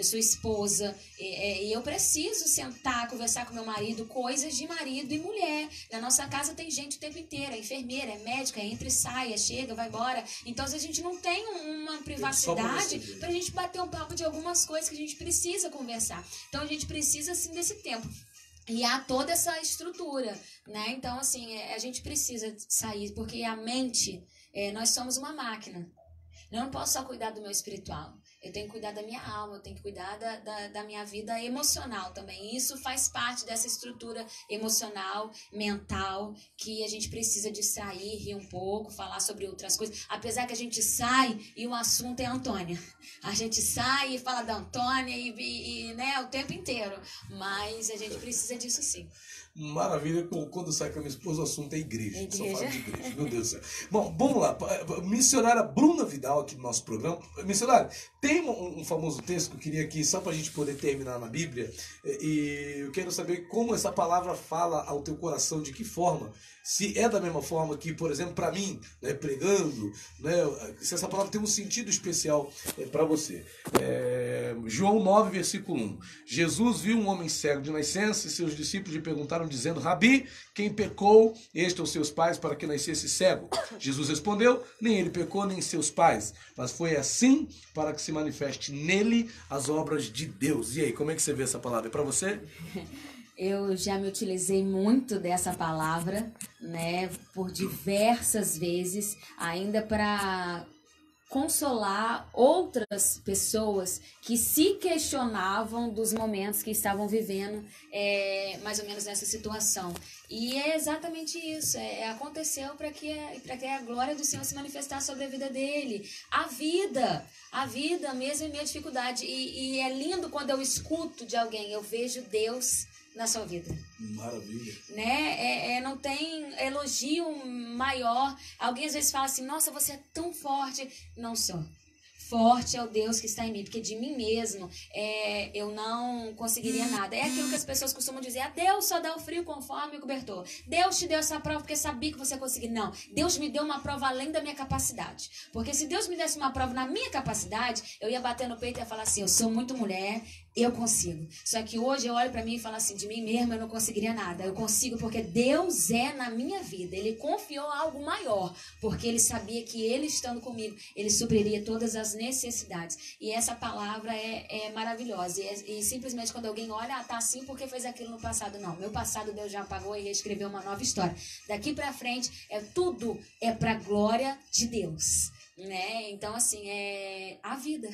Speaker 3: sou esposa, e eu preciso sentar, conversar com meu marido, coisas de marido e mulher. Na nossa casa tem gente o tempo inteiro, é enfermeira, é médica, entra e sai, chega, vai embora. Então, a gente não tem uma privacidade pra gente bater um papo de algumas coisas que a gente precisa conversar. Então, a gente precisa, assim, desse tempo. E há toda essa estrutura, né? Então, assim, a gente precisa sair, porque a mente, nós somos uma máquina. Eu não posso só cuidar do meu espiritual. Eu tenho que cuidar da minha alma, eu tenho que cuidar da minha vida emocional também. E isso faz parte dessa estrutura emocional, mental, que a gente precisa de sair, rir um pouco, falar sobre outras coisas. Apesar que a gente sai e o assunto é a Antônia. A gente sai e fala da Antônia e né, o tempo inteiro. Mas a gente precisa disso sim.
Speaker 1: Maravilha, quando sai com a minha esposa, o assunto é igreja. Só fala de igreja, meu Deus do céu. Bom, vamos lá. Missionária Bruna Vidal aqui no nosso programa. Missionária, tem um famoso texto que eu queria aqui, só para a gente poder terminar na Bíblia, e eu quero saber como essa palavra fala ao teu coração, de que forma. Se é da mesma forma que, por exemplo, para mim, né, pregando, né, se essa palavra tem um sentido especial para você. João 9, versículo 1. Jesus viu um homem cego de nascença e seus discípulos lhe perguntaram, dizendo, Rabi, quem pecou, este ou seus pais, para que nascesse cego? Jesus respondeu, nem ele pecou, nem seus pais, mas foi assim para que se manifeste nele as obras de Deus. E aí, como é que você vê essa palavra? É para você?
Speaker 2: Eu já me utilizei muito dessa palavra, né, por diversas vezes, ainda para consolar outras pessoas que se questionavam dos momentos que estavam vivendo, mais ou menos nessa situação. E é exatamente isso, aconteceu para que a glória do Senhor se manifestasse sobre a vida dele. A vida mesmo em minha dificuldade. E é lindo quando eu escuto de alguém, eu vejo Deus na sua vida.
Speaker 1: Maravilha.
Speaker 2: Né? Não tem elogio maior. Alguém às vezes fala assim, nossa, você é tão forte. Não sou. Forte é o Deus que está em mim, porque de mim mesmo eu não conseguiria nada. É aquilo que as pessoas costumam dizer, Deus só dá o frio conforme o cobertor. Deus te deu essa prova porque sabia que você ia conseguir. Não, Deus me deu uma prova além da minha capacidade. Porque se Deus me desse uma prova na minha capacidade, eu ia bater no peito e ia falar assim, eu sou muito mulher, eu consigo. Só que hoje eu olho pra mim e falo assim, de mim mesma eu não conseguiria nada. Eu consigo porque Deus é na minha vida. Ele confiou algo maior, porque ele sabia que ele estando comigo, ele supriria todas as necessidades. E essa palavra é maravilhosa. E simplesmente quando alguém olha, tá assim porque fez aquilo no passado. Não, meu passado Deus já apagou e reescreveu uma nova história. Daqui pra frente, tudo é pra glória de Deus. Né? Então, assim, é a vida.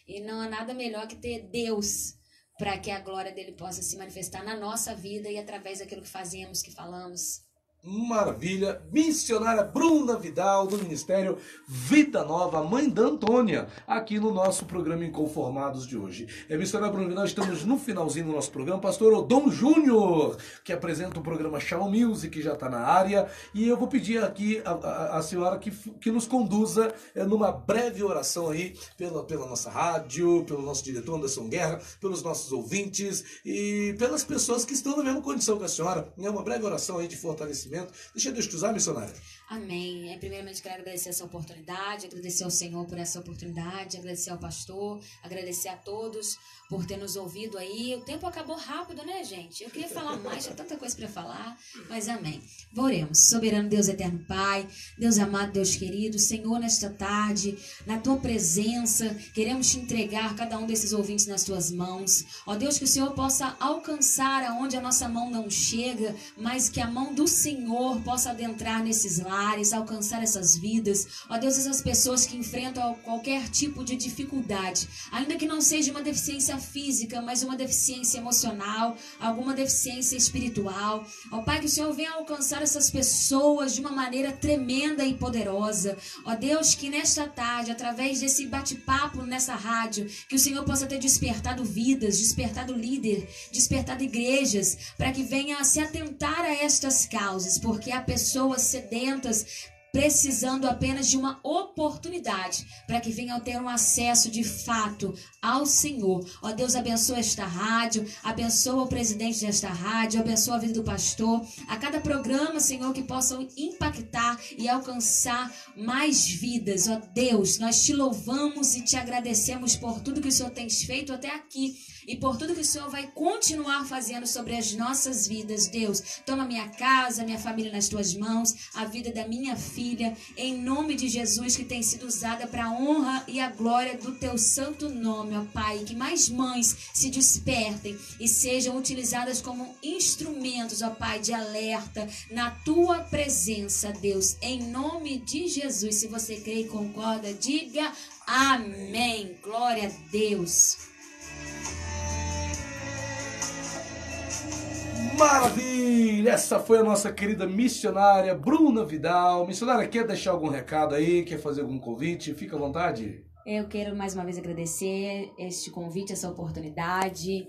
Speaker 2: E não há nada melhor que ter Deus para que a glória dele possa se manifestar na nossa vida e através daquilo que fazemos, que falamos.
Speaker 1: Maravilha, missionária Bruna Vidal, do Ministério Vida Nova, mãe da Antônia, aqui no nosso programa Inconformados de hoje. Missionária Bruna Vidal, estamos no finalzinho do nosso programa. Pastor Odom Júnior, que apresenta o programa Shalom Music, já está na área, e eu vou pedir aqui a senhora que nos conduza numa breve oração aí, pela nossa rádio, pelo nosso diretor Anderson Guerra, pelos nossos ouvintes e pelas pessoas que estão na mesma condição que a senhora. Uma breve oração aí de fortalecimento. Deixa Deus te usar, missionária.
Speaker 2: Amém. Primeiramente quero agradecer essa oportunidade, agradecer ao Senhor por essa oportunidade, agradecer ao pastor, agradecer a todos por ter nos ouvido aí. O tempo acabou rápido, né, gente? Eu queria falar mais, tinha tanta coisa para falar, mas amém. Oremos. Soberano Deus eterno Pai, Deus amado, Deus querido, Senhor, nesta tarde, na tua presença, queremos te entregar cada um desses ouvintes nas tuas mãos. Ó Deus, que o Senhor possa alcançar aonde a nossa mão não chega, mas que a mão do Senhor possa adentrar nesses lares, alcançar essas vidas. Ó Deus, essas pessoas que enfrentam qualquer tipo de dificuldade, ainda que não seja uma deficiência física, mas uma deficiência emocional, alguma deficiência espiritual. Ó Pai, que o Senhor venha alcançar essas pessoas de uma maneira tremenda e poderosa. Ó Deus, que nesta tarde, através desse bate-papo nessa rádio, que o Senhor possa ter despertado vidas, despertado líder, despertado igrejas, para que venha se atentar a estas causas, porque há pessoas sedentas,
Speaker 3: precisando apenas de uma oportunidade para que venham ter um acesso de fato ao Senhor. Ó Deus, abençoa esta rádio, abençoa o presidente desta rádio, abençoa a vida do pastor, a cada programa, Senhor, que possam impactar e alcançar mais vidas. Ó Deus, nós te louvamos e te agradecemos por tudo que o Senhor tem feito até aqui e por tudo que o Senhor vai continuar fazendo sobre as nossas vidas. Deus, toma minha casa, minha família nas tuas mãos, a vida da minha filha, em nome de Jesus, que tem sido usada para a honra e a glória do teu santo nome, ó Pai. Que mais mães se despertem e sejam utilizadas como instrumentos, ó Pai, de alerta na tua presença, Deus, em nome de Jesus. Se você crê e concorda, diga amém. Glória a Deus.
Speaker 1: Maravilha! Essa foi a nossa querida missionária Bruna Vidal. Missionária, quer deixar algum recado aí? Quer fazer algum convite? Fica à vontade.
Speaker 2: Eu quero mais uma vez agradecer este convite, essa oportunidade.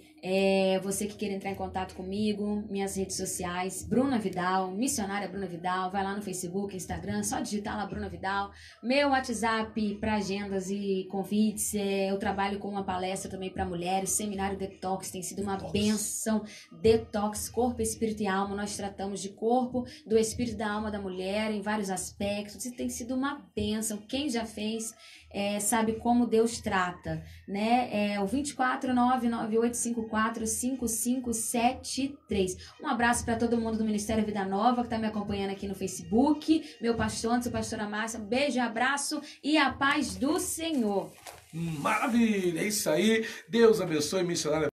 Speaker 2: Você que queira entrar em contato comigo, minhas redes sociais, Bruna Vidal, missionária Bruna Vidal, vai lá no Facebook, Instagram, só digitar lá Bruna Vidal. Meu WhatsApp para agendas e convites, eu trabalho com uma palestra também para mulheres, Seminário Detox, tem sido uma bênção. Detox, corpo, espírito e alma, nós tratamos de corpo, do espírito e da alma da mulher em vários aspectos, e tem sido uma bênção. Quem já fez sabe como Deus trata, né? O 24998545573. Um abraço para todo mundo do Ministério Vida Nova que está me acompanhando aqui no Facebook, meu pastor antes, o pastora Márcia. Beijo, abraço e a paz do Senhor.
Speaker 1: Maravilha, é isso aí. Deus abençoe, missionária.